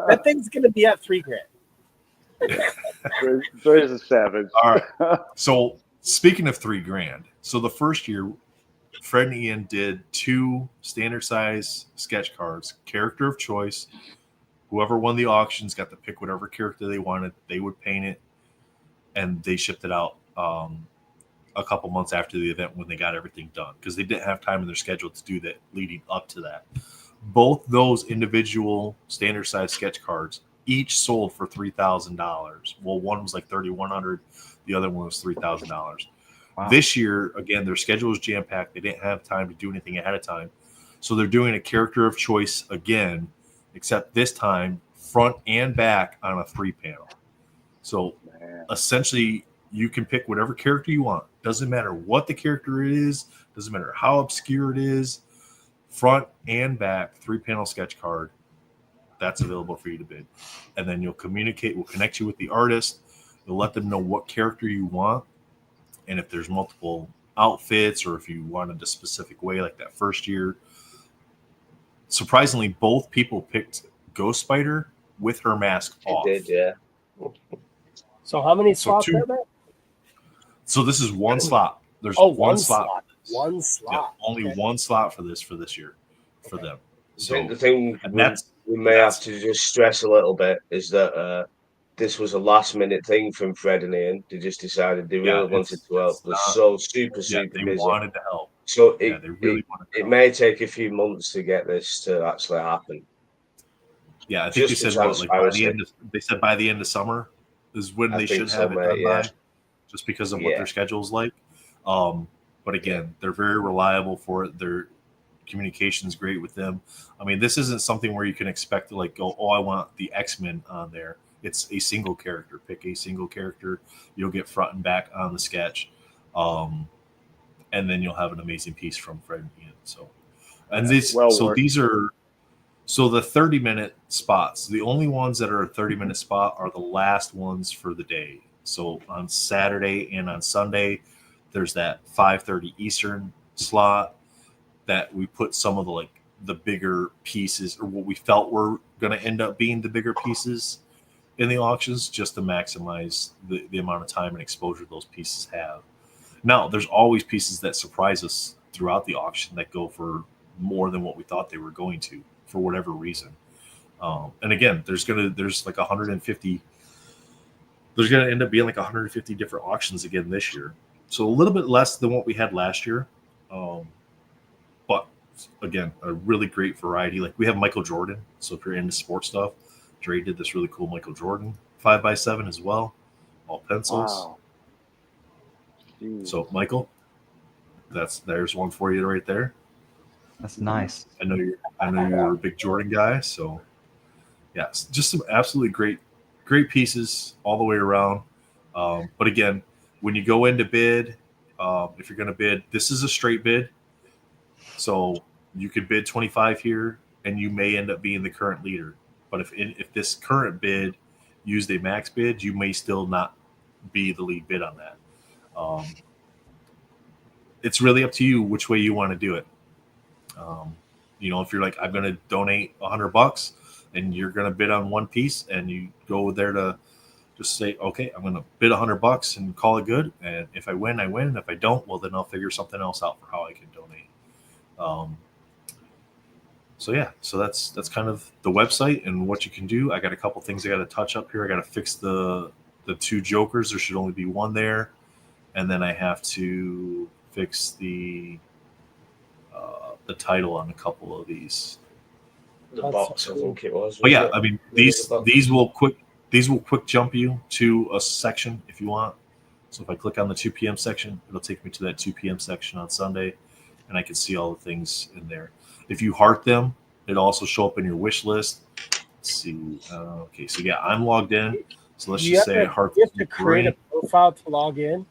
C: That thing's gonna be at $3,000.
H: Dre's a savage.
D: All right. So speaking of $3,000, so the first year, Fred and Ian did 2 standard size sketch cards, character of choice. Whoever won the auctions got to pick whatever character they wanted. They would paint it, and they shipped it out a couple months after the event when they got everything done, because they didn't have time in their schedule to do that leading up to that. Both those individual standard size sketch cards each sold for $3,000. Well, one was like $3,100, the other one was $3,000. Wow. This year, again, their schedule was jam packed. They didn't have time to do anything ahead of time, so they're doing a character of choice again, except this time front and back on a 3-panel. So essentially, you can pick whatever character you want. Doesn't matter what the character is. Doesn't matter how obscure it is. Front and back 3-panel sketch card. That's available for you to bid. And then you'll communicate. We'll connect you with the artist. You'll let them know what character you want. And if there's multiple outfits, or if you wanted a specific way, like that first year. Surprisingly, both people picked Ghost Spider with her mask off.
G: Did, yeah.
C: So how many slots are there?
D: So this is one slot. There's one slot.
C: One slot.
D: Yeah, only one slot for this year for them. So
G: the thing we may have to just stress a little bit is that this was a last minute thing from Fred and Ian. They just decided they really wanted to help. They're so super
D: they
G: busy.
D: wanted to help.
G: So
D: they really wanted to
G: it
D: help.
G: may take a few months to get this to actually happen.
D: Yeah, I think they said they said by the end of summer is when they should have it done by, just because of what their schedule is like. But again, they're very reliable for it. Their communication's great with them. I mean, this isn't something where you can expect to like go, oh, I want the X-Men on there. It's a single character. Pick a single character. You'll get front and back on the sketch. And then you'll have an amazing piece from Fred and Ian. So, and these the 30-minute spots. The only ones that are a 30-minute spot are the last ones for the day. So on Saturday and on Sunday, there's that 5:30 Eastern slot that we put some of the bigger pieces, or what we felt were going to end up being the bigger pieces in the auctions, just to maximize the amount of time and exposure those pieces have. Now, there's always pieces that surprise us throughout the auction that go for more than what we thought they were going to for whatever reason. And again, there's like 150. There's going to end up being like 150 different auctions again this year. So a little bit less than what we had last year. But again, a really great variety. Like we have Michael Jordan. So if you're into sports stuff, Dre did this really cool Michael Jordan 5x7 as well. All pencils.
H: Wow. Jeez.
D: So Michael, there's one for you right there.
B: That's nice.
D: I know you're a big Jordan guy, so yes, just some absolutely great pieces all the way around. But again, when you go in to bid, if you're going to bid, this is a straight bid, so you could bid 25 here, and you may end up being the current leader. But if this current bid used a max bid, you may still not be the lead bid on that. It's really up to you which way you want to do it. If you're like, I'm going to donate $100 and you're going to bid on one piece, and you go there to just say, okay, I'm going to bid $100 and call it good. And if I win, I win. And if I don't, well, then I'll figure something else out for how I can donate. So that's kind of the website and what you can do. I got a couple things I got to touch up here. I got to fix the two jokers. There should only be one there. And then I have to fix the title on a couple of these.
G: The box, I think it was.
D: But yeah,
G: wasn't it?
D: I mean
G: Yeah, the box.
D: these will quick jump you to a section if you want. So if I click on the 2 p.m. section, it'll take me to that 2 p.m. section on Sunday, and I can see all the things in there. If you heart them, it'll also show up in your wish list. Let's see. Okay, so yeah, I'm logged in. So let's just say I heart.
C: You have to create a profile to log in.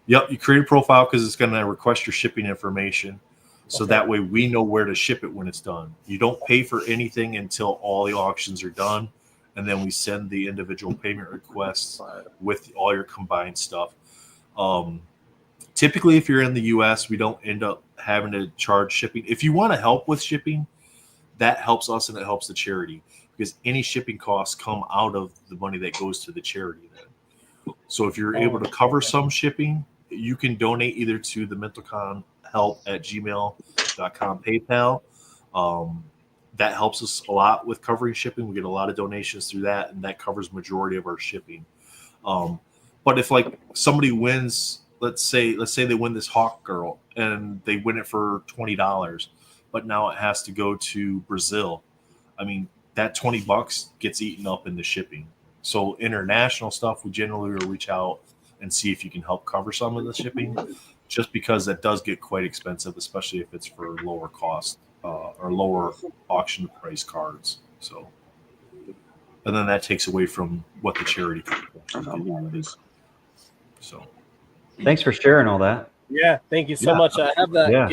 D: Yep, you create a profile because it's going to request your shipping information. So
C: Okay.
D: that way we know where to ship it when it's done. You don't pay for anything until all the auctions are done. And then we send the individual payment requests with all your combined stuff. Typically, if you're in the U.S., we don't end up having to charge shipping. If you want to help with shipping, that helps us and it helps the charity, because any shipping costs come out of the money that goes to the charity then. So if you're able to cover some shipping, you can donate either to the mentalconhelp@gmail.com PayPal. That helps us a lot with covering shipping. We get a lot of donations through that, and that covers majority of our shipping. But if like somebody wins, let's say they win this Hawk Girl and they win it for $20, but now it has to go to Brazil. I mean, that $20 gets eaten up in the shipping. So international stuff, we generally will reach out and see if you can help cover some of the shipping, just because that does get quite expensive, especially if it's for lower cost or lower auction price cards. So, and then that takes away from what the charity is. So,
B: Thanks for sharing all that.
C: Yeah, thank you so
D: Yeah.
C: much. I have that
B: Yeah.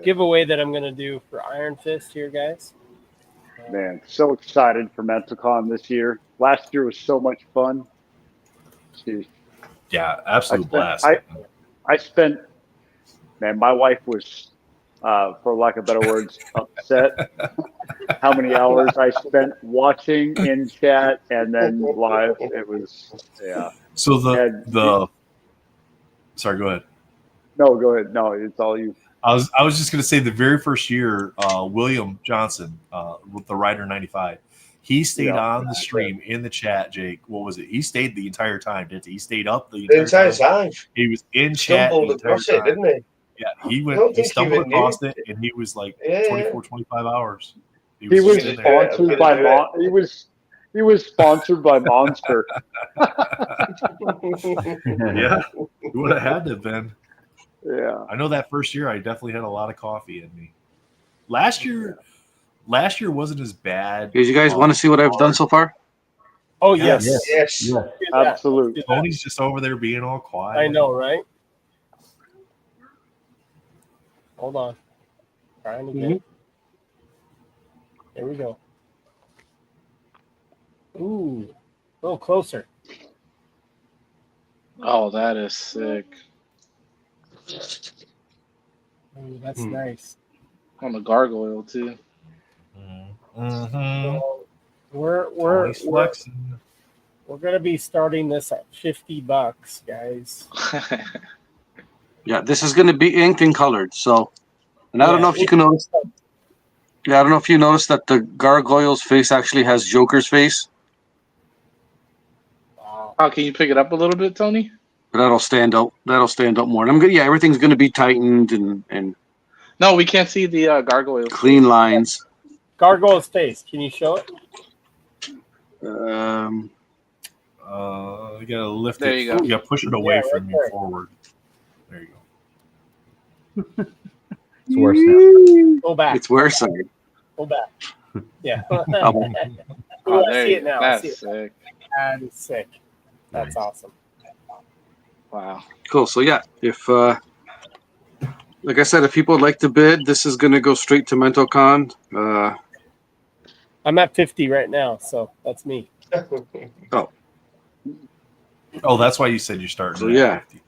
C: giveaway that I'm going to do for Iron Fist here, guys.
H: Man, so excited for MentalCon this year. Last year was so much fun. Jeez.
D: yeah, absolute blast.
H: I spent, man, my wife was, for lack of better words, upset how many hours I spent watching in chat and then live. It was, yeah.
D: So sorry, go ahead.
H: No, go ahead. No, it's all you.
D: I was just going to say the very first year, William Johnson, with the Rider 95, he stayed on the stream in the chat. Jake, what was it? He stayed the entire time, didn't he? He stayed up the entire time. He was in chat.
G: Stumbled across it, didn't he?
D: Yeah, he
G: I don't
D: went. He
G: think he
D: stumbled
G: even
D: across
G: knew
D: it, and he was like
G: Yeah.
D: 24, 25 hours.
H: He was
D: just in there.
H: sponsored by he was sponsored by Monster.
D: Yeah, he would have had to have been.
H: Yeah.
D: I know that first year I definitely had a lot of coffee in me. Last year wasn't as bad.
E: You guys want to see what I've done so far?
C: Oh, yes.
G: Yes.
B: Yeah.
H: Absolutely.
D: Tony's just over there being all quiet.
C: I know, right? Hold on. Trying to get it. There we go. Ooh, a little closer.
F: Oh, that is sick.
C: Ooh, that's nice.
F: On the gargoyle too.
D: Mm-hmm.
C: So we're
D: Tony's flexing.
C: gonna be starting this at $50, guys.
E: Yeah, this is going to be inked and colored. So, and I don't
C: Yeah,
E: know if you can notice. Yeah, I don't know if you noticed that the gargoyle's face actually has Joker's face,
C: Wow.
F: Oh, can you pick it up a little bit, Tony?
E: but that'll stand out. That'll stand out more. And I'm gonna, yeah, everything's going to be tightened and
F: No, we can't see the gargoyles.
E: clean lines.
C: Gargoyle's face. Can you show it?
D: You gotta lift
F: There
D: it.
F: you go.
D: You gotta push it away
C: Yeah, right
D: from you
C: there.
D: forward. There you go.
B: It's worse now.
C: Go back.
E: It's worse. Side.
C: Go back. Yeah.
F: Oh,
C: I
F: there
C: see
F: you
C: it
F: go.
C: now. I see
F: That's
C: it.
F: sick.
C: That is sick. That's
D: Nice.
C: awesome.
F: Wow.
E: Cool. So yeah, if like I said, if people would like to bid, this is going to go straight to Mentalcon.
C: I'm at 50 right now, so that's me.
D: Oh, that's why you said you're starting.
E: So
D: at
E: yeah,
D: 50.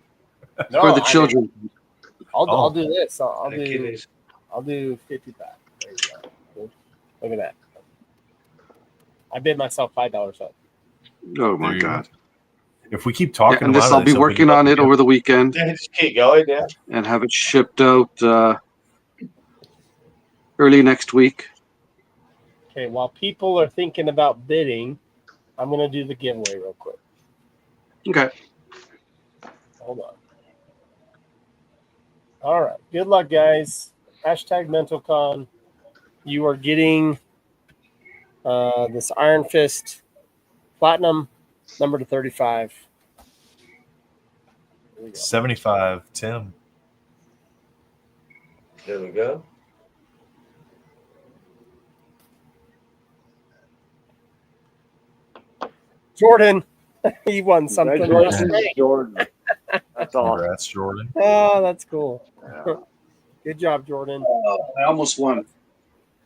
C: No,
E: for the children.
C: I'll do this. I'll
G: The
C: do
G: kiddies.
C: 50 back. There you go. Look at that. I bid myself $5 up.
E: Oh
D: There
E: my
D: you go.
E: god.
D: If we keep
E: Yeah,
D: talking
E: and this
D: about
E: I'll be
D: he'll
E: working
D: bid
E: on it
D: up
E: over the weekend
G: Yeah, just keep going, yeah.
E: and have it shipped out early next week.
C: Okay, while people are thinking about bidding, I'm going to do the giveaway real quick.
E: Okay.
C: Hold on. All right. Good luck, guys. Hashtag Mentalcon. You are getting this Iron Fist Platinum number to 35. There we go.
D: 75. Tim.
G: There we go.
C: Jordan, he won something.
H: Congratulations, Jordan. That's awesome.
D: Congrats, Jordan.
C: Oh, that's cool.
H: Yeah.
C: Good job, Jordan.
E: I almost won.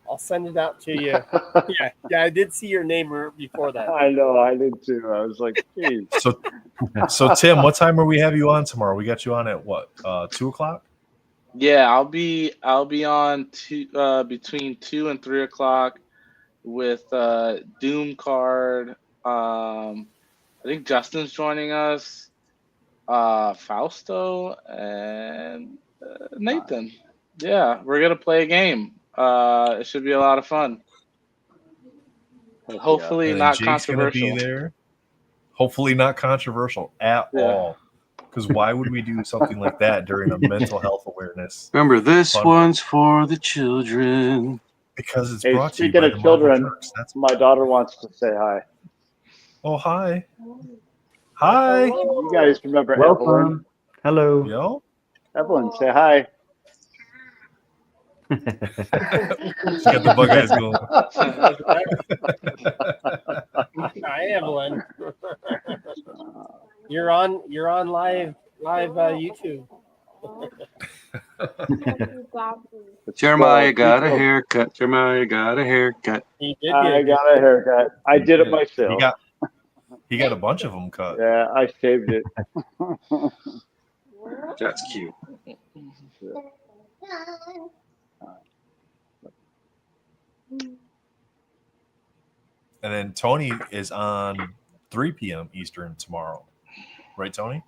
C: I'll send it out to you. Yeah, I did see your name before that.
H: I know, I did too. I was like, geez.
D: So Tim, what time are we have you on tomorrow? We got you on at what? 2:00?
F: Yeah, I'll be on between 2 and 3 o'clock with Doom Card. I think Justin's joining us. Fausto and Nathan. Yeah, we're gonna play a game. It should be a lot of fun. Hopefully
D: And then
F: not
D: Jake's gonna
F: controversial.
D: be there. Hopefully not controversial at
F: Yeah.
D: all. Because why would we do something like that during a mental health awareness?
E: Remember, this
D: Fun.
E: one's for the children.
D: Because it's
H: Hey,
D: brought to you
H: speaking
D: by
H: of
D: the Marvel
H: children,
D: Jerks. That's
H: my daughter wants to say hi.
D: oh hi. Hi.
H: You guys remember Evelyn?
B: Welcome. Hello.
D: Yo.
H: Evelyn, say hi.
D: She got the bug eyes going.
C: Hi, Evelyn. You're on live YouTube.
E: Jeremiah got a haircut. Jeremiah got a haircut.
C: He did
H: I
C: get
H: got a haircut. I did it myself.
D: He got a bunch of them cut.
H: Yeah, I shaved it.
E: That's cute.
D: And then Tony is on 3 p.m. Eastern tomorrow. Right, Tony?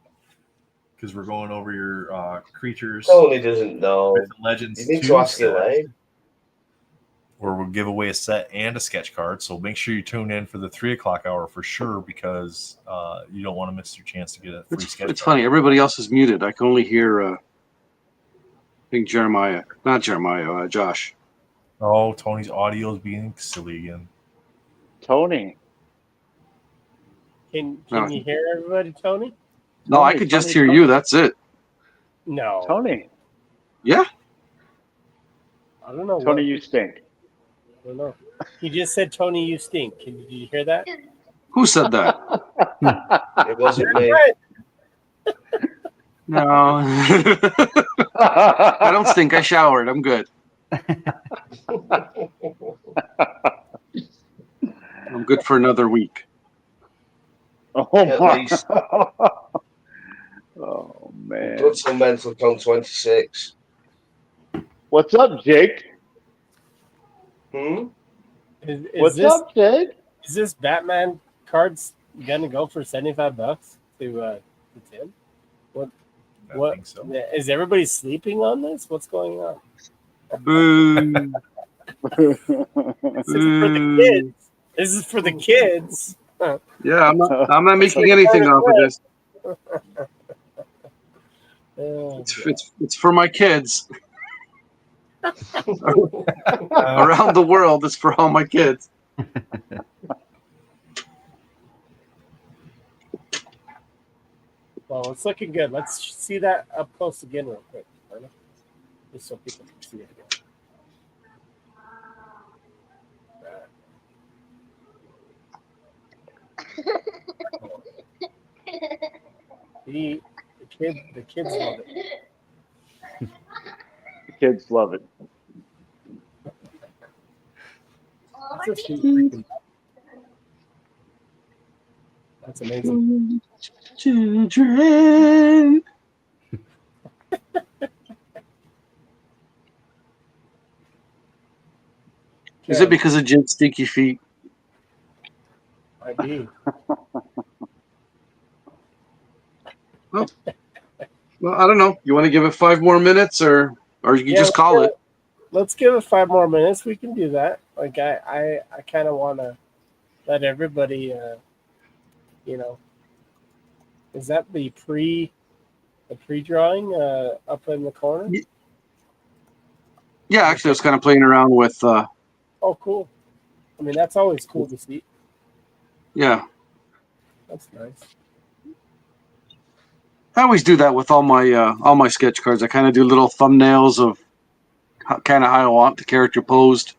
D: Because we're going over your creatures.
G: Tony doesn't know.
D: Myth and Legends
G: You need
D: 2
G: to ask
D: set,
G: Elaine.
D: where we'll give away a set and a sketch card. So make sure you tune in for the 3 o'clock hour for sure, because you don't want to miss your chance to get a free sketch
E: It's
D: card.
E: funny. Everybody else is muted. I can only hear, I think not Jeremiah, Josh.
D: Oh, Tony's audio is being silly again.
H: Tony.
C: Can
E: No.
C: you hear everybody, Tony?
E: No, I
H: Tony,
E: could just
H: Tony,
E: hear you. That's it.
C: No.
H: Tony.
E: Yeah.
C: I don't know.
H: Tony, you stink.
C: I don't know. He just said, Tony, you stink. Did you hear that?
E: Who said that?
G: It wasn't me.
E: No. I don't stink. I showered. I'm good. I'm good for another week.
H: Oh,
G: At
H: my.
G: least.
H: Oh, man.
G: Good till Mentalcon 26.
H: What's up, Jake?
G: Hmm?
H: What's up, Jake?
C: Is this Batman cards gonna go for $75 to Tim? What?
D: I
C: What
D: think so.
C: is everybody sleeping on this? What's going on?
E: Boo.
C: This is for the kids. This is for the kids.
E: Yeah, I'm not making anything off of this.
C: Oh,
E: It's for my kids. Around the world, it's for all my kids.
C: well, it's looking good. Let's see that up close again real quick. Perna. Just so people can see it again. The kids love it.
H: The kids love it.
C: That's a sweet freaking- That's amazing.
E: Children. Is it because of Jim's stinky feet?
C: Might be.
E: Well, I don't know. You want to give it 5 more minutes, or you can just call it?
C: Let's give it 5 more minutes. We can do that. Like I kind of want to let everybody, is that the pre-drawing up in the corner?
E: Yeah, actually, I was kind of playing around with.
C: Oh, cool. I mean, that's always cool to see.
E: Yeah,
C: That's nice.
E: I always do that with all my sketch cards. I kind of do little thumbnails of how I want the character posed.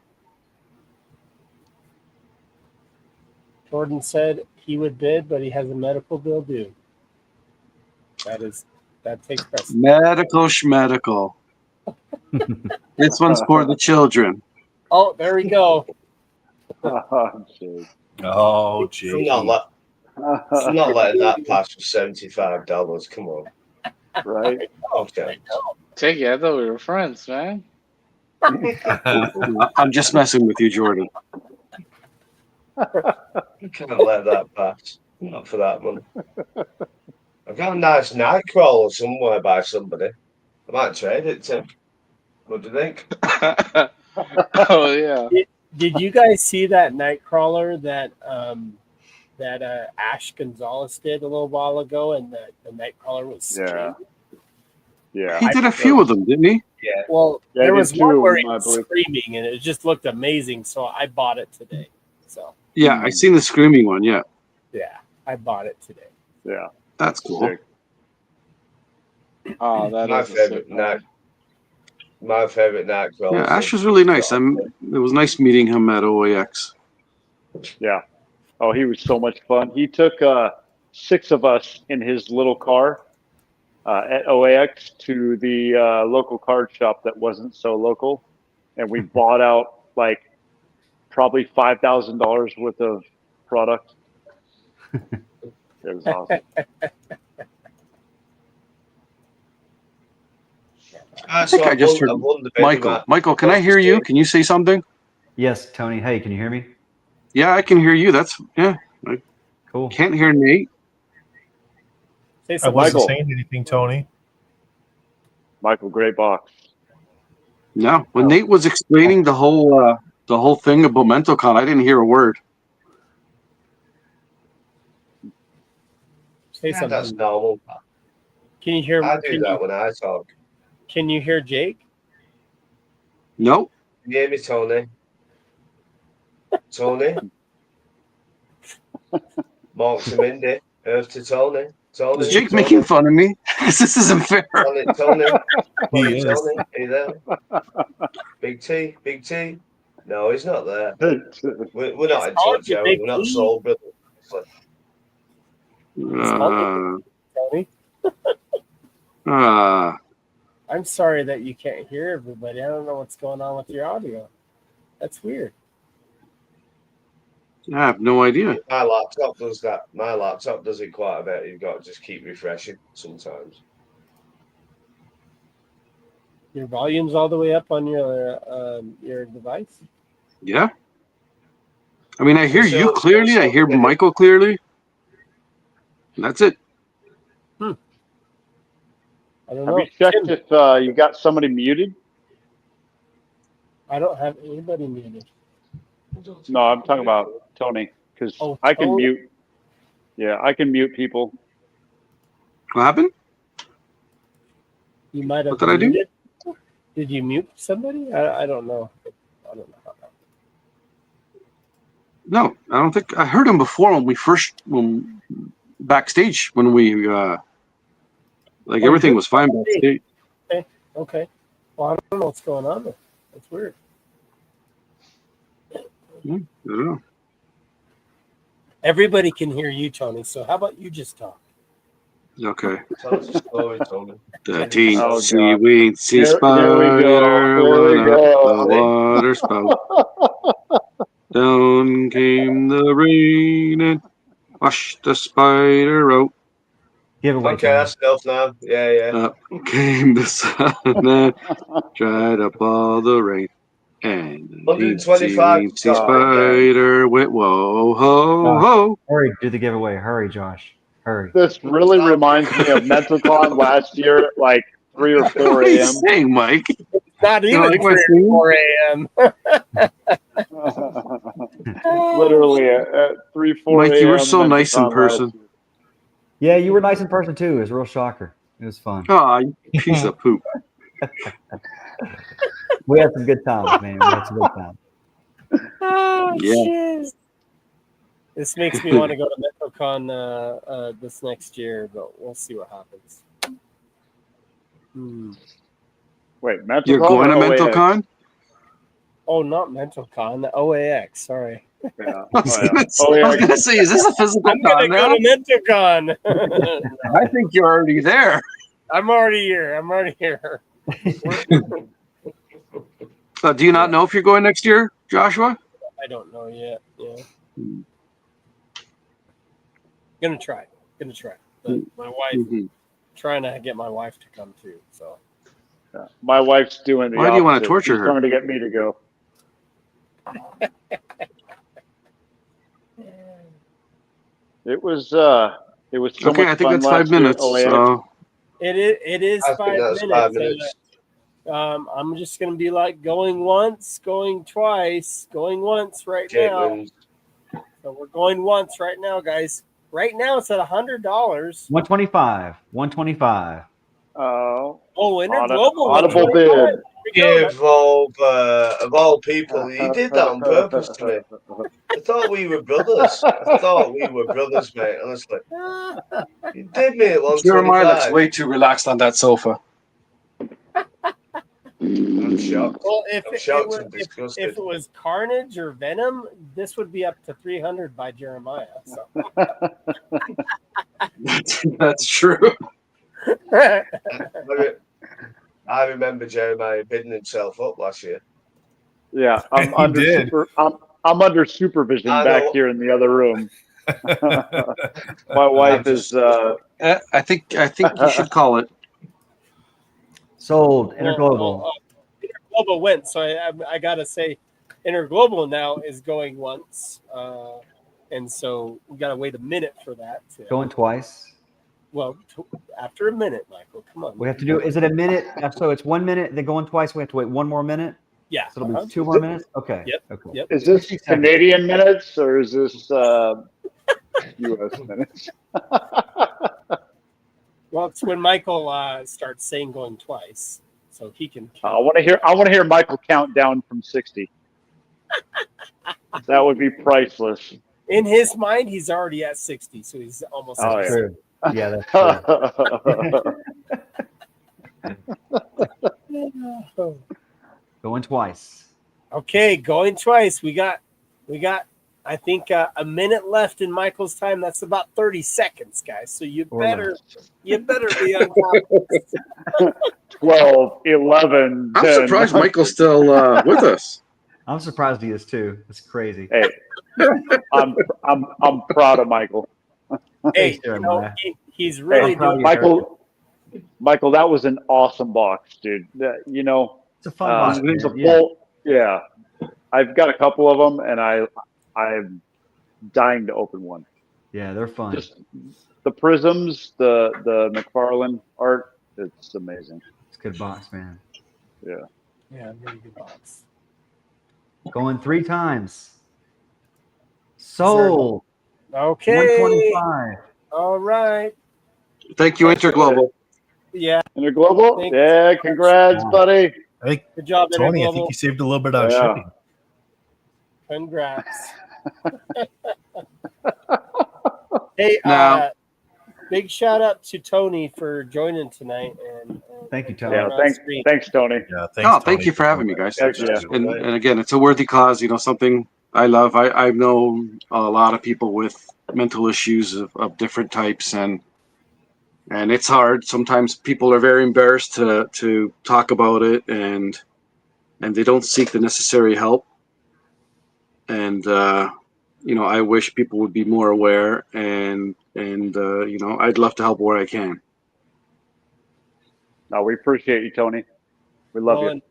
C: Jordan said he would bid, but he has a medical bill due. That takes precedence.
E: Medical schmedical. This one's for the children.
C: Oh, there we go.
H: Oh, jeez.
D: Oh,
G: I'm not, I'm not letting that pass for $75. Come on.
H: Right?
G: Okay.
F: Take it. I thought we were friends, man.
E: I'm just messing with you, Jordan.
G: You can't let that pass. Not for that one. I've got a nice nightcrawler somewhere by somebody. I might trade it to him. What do you think?
F: Oh yeah.
C: Did you guys see that Nightcrawler that Ash Gonzalez did a little while ago, and the Nightcrawler was screaming?
H: Yeah.
E: He did a few of them, didn't he?
G: Yeah.
C: Well,
H: Yeah,
C: there
H: I did
C: was
H: two
C: one
H: of
C: where he
H: them, I
C: was
H: believe.
C: screaming, and it just looked amazing. So I bought it today. So
E: Yeah, I seen the screaming one. Yeah,
C: yeah, I bought it today.
H: Yeah.
E: that's cool.
H: Sick.
F: Oh, that
G: My
F: is a
G: favorite
F: sick one.
G: My favorite nightcrawler.
E: Yeah, Ash was really nice. It was nice meeting him at OAX.
H: Yeah. Oh, he was so much fun. He took 6 of us in his little car at OAX to the local card shop that wasn't so local, and we bought out like probably $5,000 worth of product. It was awesome.
E: I think I just heard Michael. Michael, can I hear you? Can you say something?
B: Yes, Tony. Hey, can you hear me?
E: Yeah, I can hear you. I
B: Cool.
E: can't hear Nate.
C: Say
D: I
C: something.
D: wasn't
H: Michael.
D: saying anything, Tony.
H: Michael, great box.
E: No, when Nate was explaining the whole thing about MentalCon, I didn't hear a word.
C: Say
G: Yeah, that's
C: something.
G: normal.
C: Can you hear?
G: I do that when I talk.
C: Can you hear Jake?
E: Nope.
G: Can you hear me, Tony? Tony? Mark to Mindy. Earth to Tony. Tony.
E: Is Jake
G: Tony.
E: making fun of me? Because this isn't fair.
G: Tony. Tony.
D: He
G: Tony.
D: is.
G: Tony. Are you there? Big T. Big T. No, he's not there. We're not in
C: called
G: touch,
C: you
G: are we?
C: Big
G: We're not
C: T.
G: soul brothers.
C: Tony. I'm sorry that you can't hear everybody. I don't know what's going on with your audio. That's weird.
E: I have no idea.
G: My laptop does that. My laptop does it quite a bit. You've got to just keep refreshing sometimes.
C: Your volume's all the way up on your device?
E: Yeah. I mean, I hear
G: So-
E: you clearly. I hear Michael clearly. That's it.
C: I don't
H: Have
C: know.
H: you checked
C: Tim,
H: if you got somebody muted?
C: I don't have anybody muted.
H: No, I'm talking about Tony, because
C: Oh,
H: I can
C: Tony.
H: mute. Yeah, I can mute people.
E: What happened?
C: You might have
E: What did I do?
C: muted. Did you mute somebody? I don't know. I don't know.
E: No, I don't think I heard him before when backstage when we like
C: Oh,
E: everything
C: you're
E: was fine
C: backstage.
E: backstage.
C: Okay. Well, I don't know what's going on there. That's weird.
E: I don't know.
C: Everybody can hear you, Tony. So how about you just talk?
E: Okay.
G: Tell us a story, Tony.
E: The teensy
H: Oh, God.
E: weensy
H: Here we
E: spider
H: go. Here we
E: went up
H: go.
E: the water spout. Down came the rain and washed the spider out.
B: Giveaway.
G: Okay,
B: Tony.
G: that's enough now. Yeah.
E: Up came the sun and dried up all the rain. And the teensy
G: 125
E: weensy
G: stop.
E: spider went whoa ho ho.
B: Hurry, do the giveaway. Hurry, Josh. Hurry.
H: This really reminds me of Mentalcon last year, like 3 or 4
E: What are you
H: a.m.
E: saying, Mike?
C: Not
E: You
C: even
E: like my
C: 3
E: theme?
C: or 4 a.m.
H: Literally at 3, 4
E: Mike,
H: a.m.
E: you were so nice in
H: Mentalcon
E: person.
H: last year.
B: Yeah, you were nice in person too. It was a real shocker. It was fun.
E: Oh, you piece of poop.
B: We had some good times, man. We had some good times.
C: Oh,
E: Yeah.
C: jeez. This makes me want to go to MetroCon this next year, but we'll see what happens.
H: Wait, Mentalcon
E: You're going to
H: or OAX?
E: MentalCon?
C: Oh, not MentalCon, the OAX. Sorry.
H: Yeah.
E: I was
H: Oh, yeah.
E: gonna
H: OAX.
E: say, is this a physical
C: I'm going
E: con
C: to
E: now?
C: go to MentalCon.
E: I think you're already there.
C: I'm already here.
E: Do you not know if you're going next year, Joshua?
C: I don't know yet. Yeah. Gonna try. But my wife,
E: Mhm.
C: trying to get my wife to come too. So
H: Yeah. My wife's doing the
E: Why do you wanna
H: opposite.
E: torture
H: She's
E: her?
H: trying to get me to go. It was so
E: Okay,
H: much
E: I think
H: fun
E: that's 5
H: last year at
E: minutes.
H: OAX.
E: So
C: it is
G: I think
C: 5
G: that's
C: minutes.
G: 5 minutes.
C: And, I'm just gonna be like going once, going twice, going once right
G: Jake
C: now.
G: wins.
C: So we're going once right now, guys. Right now it's at $100.
B: 125. 125.
H: Oh,
C: Oh, Interglobal
H: audible
C: 125.
H: bid.
C: Here we go.
G: Of all people, he did that on purpose to me. I thought we were brothers. Mate. Honestly, you did me at
E: Jeremiah looks
G: 125.
E: way too relaxed on that sofa.
G: I'm shocked.
C: Well,
G: I'm shocked and disgusted.
C: if it was Carnage or Venom, this would be up to 300 by Jeremiah. So.
E: That's true.
G: I remember Jeremiah bidding himself up last year.
H: Yeah, I'm
D: He
H: under
D: did.
H: I'm under supervision
G: I
H: back
G: know.
H: here in the other room. My wife is
E: I think you should call it.
B: Sold. Interglobal.
C: Interglobal went, so I gotta say, Interglobal now is going once, and so we gotta wait a minute for that.
B: Going twice.
C: Well, after a minute, Michael, come on.
B: We have to do. Is it a minute? So it's 1 minute. Then going twice. We have to wait 1 more minute.
C: Yeah.
B: So it'll be 2 more minutes. Okay.
C: Yep.
B: Okay.
C: Yep.
H: is this Canadian minutes or is this US minutes?
C: Well, it's when Michael starts saying going twice, so he can.
H: I want to hear Michael count down from 60. That would be priceless.
C: In his mind, he's already at 60, so he's almost.
H: Oh,
C: at
H: yeah.
B: True. Yeah, that's true. Going twice.
C: Okay, going twice. We got. I think a minute left in Michael's time. That's about 30 seconds, guys. So you better be on top of this.
H: 12, 11,
E: I'm
H: 10.
E: surprised Michael's still with us.
B: I'm surprised he is too. It's crazy.
H: Hey, I'm proud of Michael.
C: Hey,
B: Jeremiah.
C: he's really
B: Hey,
C: doing.
H: Michael, that was an awesome box, dude.
B: It's a fun box.
H: It's a
B: man. Yeah.
H: full, yeah. I've got a couple of them, and I'm dying to open one.
B: Yeah, they're fun.
H: Just the prisms, the McFarlane art. It's amazing.
B: It's a good box, man.
H: Yeah.
C: Yeah, really good box.
B: Going 3 times. Sold.
C: Okay.
B: 125.
C: All right.
E: Thank you, Interglobal.
C: Yeah.
H: Interglobal?
C: Thanks.
H: Yeah, congrats,
B: Wow.
H: buddy.
D: Hey,
C: Good job,
D: Tony, I
C: Interglobal.
D: think you saved a little bit on
H: Yeah.
D: shipping.
C: Congrats. Hey,
E: Now-
C: big shout out to Tony for joining tonight. And
B: Thank you, Tony.
H: Yeah,
C: on
H: thanks,
C: screen.
H: thanks, Tony.
D: Yeah, thanks.
E: No,
D: Tony,
E: thank you for having me, guys.
H: Heck yeah.
E: And again, it's a worthy cause. You know, something I love. I know a lot of people with mental issues of different types, and it's hard. Sometimes people are very embarrassed to talk about it, and they don't seek the necessary help. And you know, I wish people would be more aware, and you know, I'd love to help where I can.
H: No, we appreciate you, Tony. We love
C: Well,
H: you.
C: and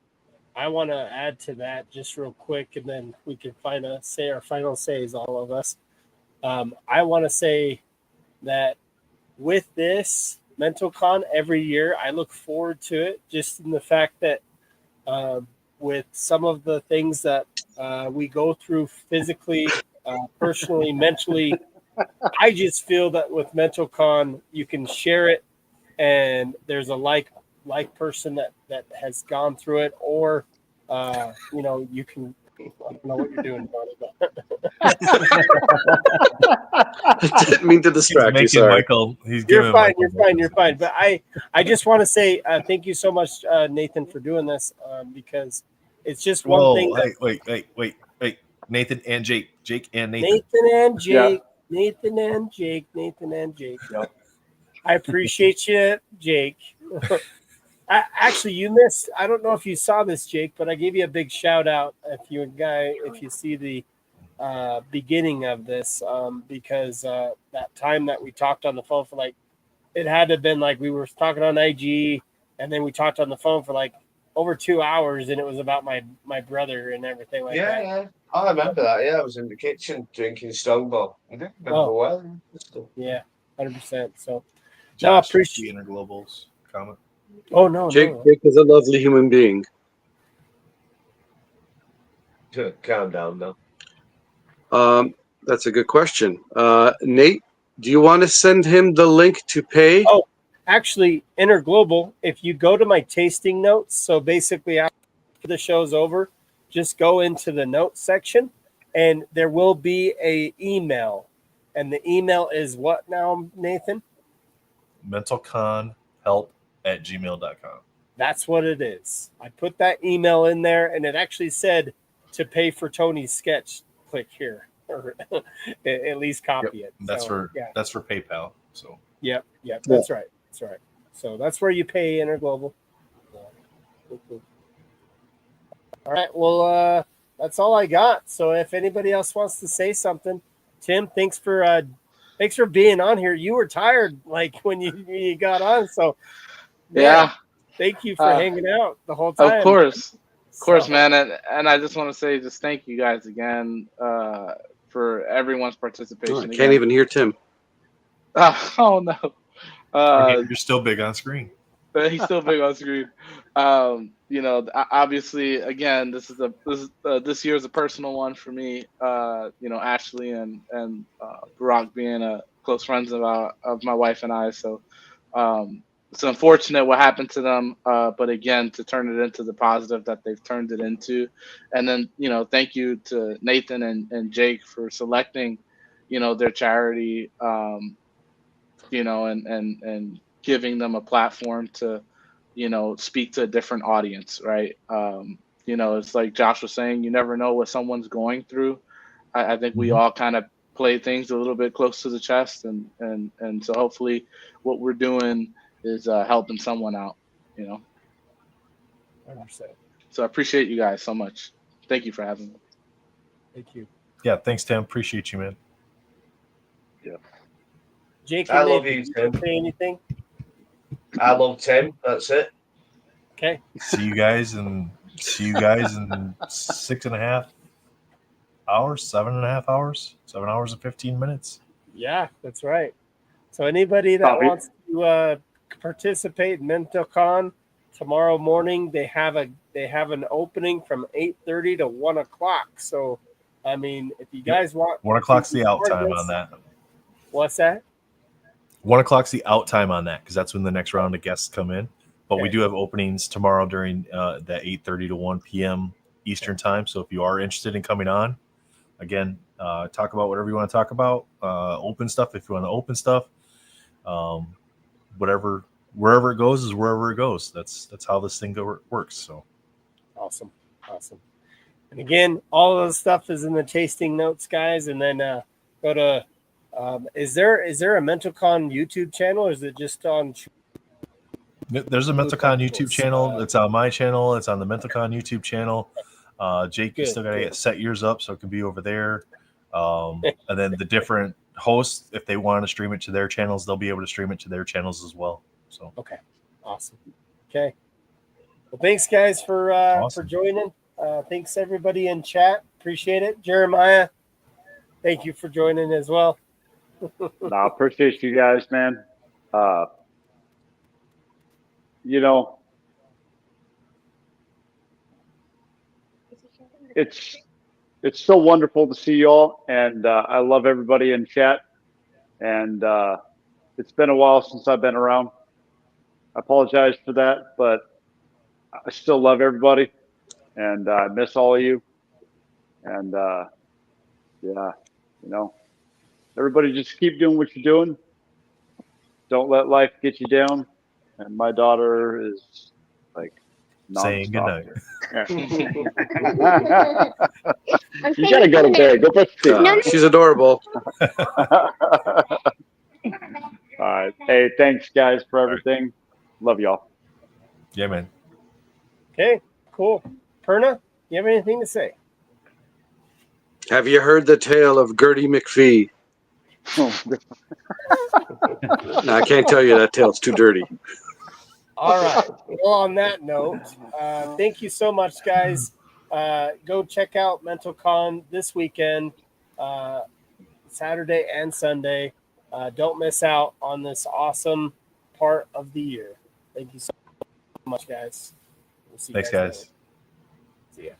C: I want to add to that just real quick, and then we can say our final says, all of us. I want to say that with this MentalCon every year, I look forward to it just in the fact that with some of the things that we go through physically, personally, mentally, I just feel that with MentalCon, you can share it and there's a like person that has gone through it, or you know, you can, I don't know what you're doing, but
E: I didn't mean to distract you.
D: Making
E: Sorry.
D: Michael. He's
C: you're
D: giving
C: fine,
D: Michael
C: you're fine. But I just want to say thank you so much, Nathan, for doing this, because it's just one
D: Whoa,
C: thing that
D: wait. Nathan and Jake and Nathan.
C: Nathan and Jake,
H: Yeah.
C: Nathan and Jake.
H: Yep.
C: I appreciate you, Jake. Actually, you missed. I don't know if you saw this, Jake, but I gave you a big shout out if you see the beginning of this, because that time that we talked on the phone for like, it had to have been like we were talking on IG, and then we talked on the phone for like over 2 hours, and it was about my brother and everything like that.
G: Yeah, I remember that. Yeah, I was in the kitchen drinking Strongbow. I don't remember
C: Oh.
G: well.
C: Yeah, 100%. So,
D: Josh,
C: no, I appreciate.
D: the Interglobals comment.
C: Oh no,
E: Jake
C: no.
E: is a lovely human being.
G: Calm down now.
E: That's a good question. Nate, do you want to send him the link to pay?
C: Oh, actually, Interglobal, if you go to my tasting notes, so basically after the show's over, just go into the notes section and there will be a email. And the email is what now, Nathan?
D: Mentalconhelp@gmail.com.
C: That's what it is. I put that email in there and it actually said to pay for Tony's sketch. Click here, or at least copy it.
D: That's
C: So,
D: that's for PayPal. So
C: Yep, that's right. That's right. So that's where you pay Interglobal. Cool. All right, well, that's all I got. So if anybody else wants to say something, Tim, thanks for being on here. You were tired like when you got on, so
F: Yeah.
C: thank you for hanging out the whole time.
F: Of course,
C: So,
F: man. And I just want to say, just thank you guys again for everyone's participation.
E: I can't even hear Tim.
F: Oh no.
D: you're still big on screen.
F: But he's still big on screen. You know, obviously, again, this year is a personal one for me. You know, Ashley and Barack being close friends of my wife and I. So it's unfortunate what happened to them. But again, to turn it into the positive that they've turned it into, and then you know, thank you to Nathan and Jake for selecting, you know, their charity. You know, and giving them a platform to, you know, speak to a different audience, right? You know, it's like Josh was saying, you never know what someone's going through. I think we all kind of play things a little bit close to the chest, and so hopefully what we're doing is helping someone out, you know.
C: 100%.
F: So I appreciate you guys so much. Thank you for having me.
C: Thank you,
D: Yeah, thanks, Tim. Appreciate you, man.
C: Jake.
G: I
C: and
G: love
C: Nathan,
G: you, Tim.
C: say anything?
G: I love Tim. That's it.
C: Okay.
D: See you guys in 6.5 hours, 7.5 hours, 7 hours and 15 minutes.
C: Yeah, that's right. So anybody that
H: Copy.
C: wants to participate in MentalCon tomorrow morning, they have an opening from 8:30 to 1 o'clock. So, I mean, if you guys want
D: 1 o'clock's
C: to be
D: the out
C: part of
D: time
C: this-
D: on that.
C: What's that?
D: 1 o'clock's the out time on that because that's when the next round of guests come in. But we
C: Okay.
D: do have openings tomorrow during the 8:30 to 1 p.m. Eastern time. So if you are interested in coming on, again, talk about whatever you want to talk about. Open stuff if you want to open stuff. Wherever it goes is wherever it goes. That's how this thing works. So
C: Awesome. And again, all of the stuff is in the tasting notes, guys. And then go to. Is there a MentalCon YouTube channel, or is it just on?
D: there's a MentalCon YouTube channel. It's on my channel. It's on the MentalCon YouTube channel. Jake, you still got to get set yours up so it can be over there. And then the different hosts, if they want to stream it to their channels, they'll be able to stream it to their channels as well. So
C: Okay, awesome. Okay, well, thanks guys for
D: Awesome.
C: joining. Thanks everybody in chat. Appreciate it. Jeremiah, thank you for joining as well.
H: No, I appreciate you guys, man. You know, it's so wonderful to see y'all, and I love everybody in chat. And it's been a while since I've been around. I apologize for that, but I still love everybody, and I miss all of you. And yeah, you know, everybody just keep doing what you're doing. Don't let life get you down. And my daughter is like
D: saying
H: nonstop
D: goodnight.
H: here. You gotta go to bed. Go to sleep.
E: She's adorable.
H: All right. Hey, thanks guys for everything. Love y'all.
D: Yeah, man.
C: Okay, cool. Perna, you have anything to say?
E: Have you heard the tale of Gertie McPhee? No, I can't tell you that tale. It's too dirty.
C: All right. Well, on that note, thank you so much, guys. Go check out MentalCon this weekend, Saturday and Sunday. Don't miss out on this awesome part of the year. Thank you so much, guys. We'll see you
D: Thanks,
C: guys
D: guys.
C: later. See ya.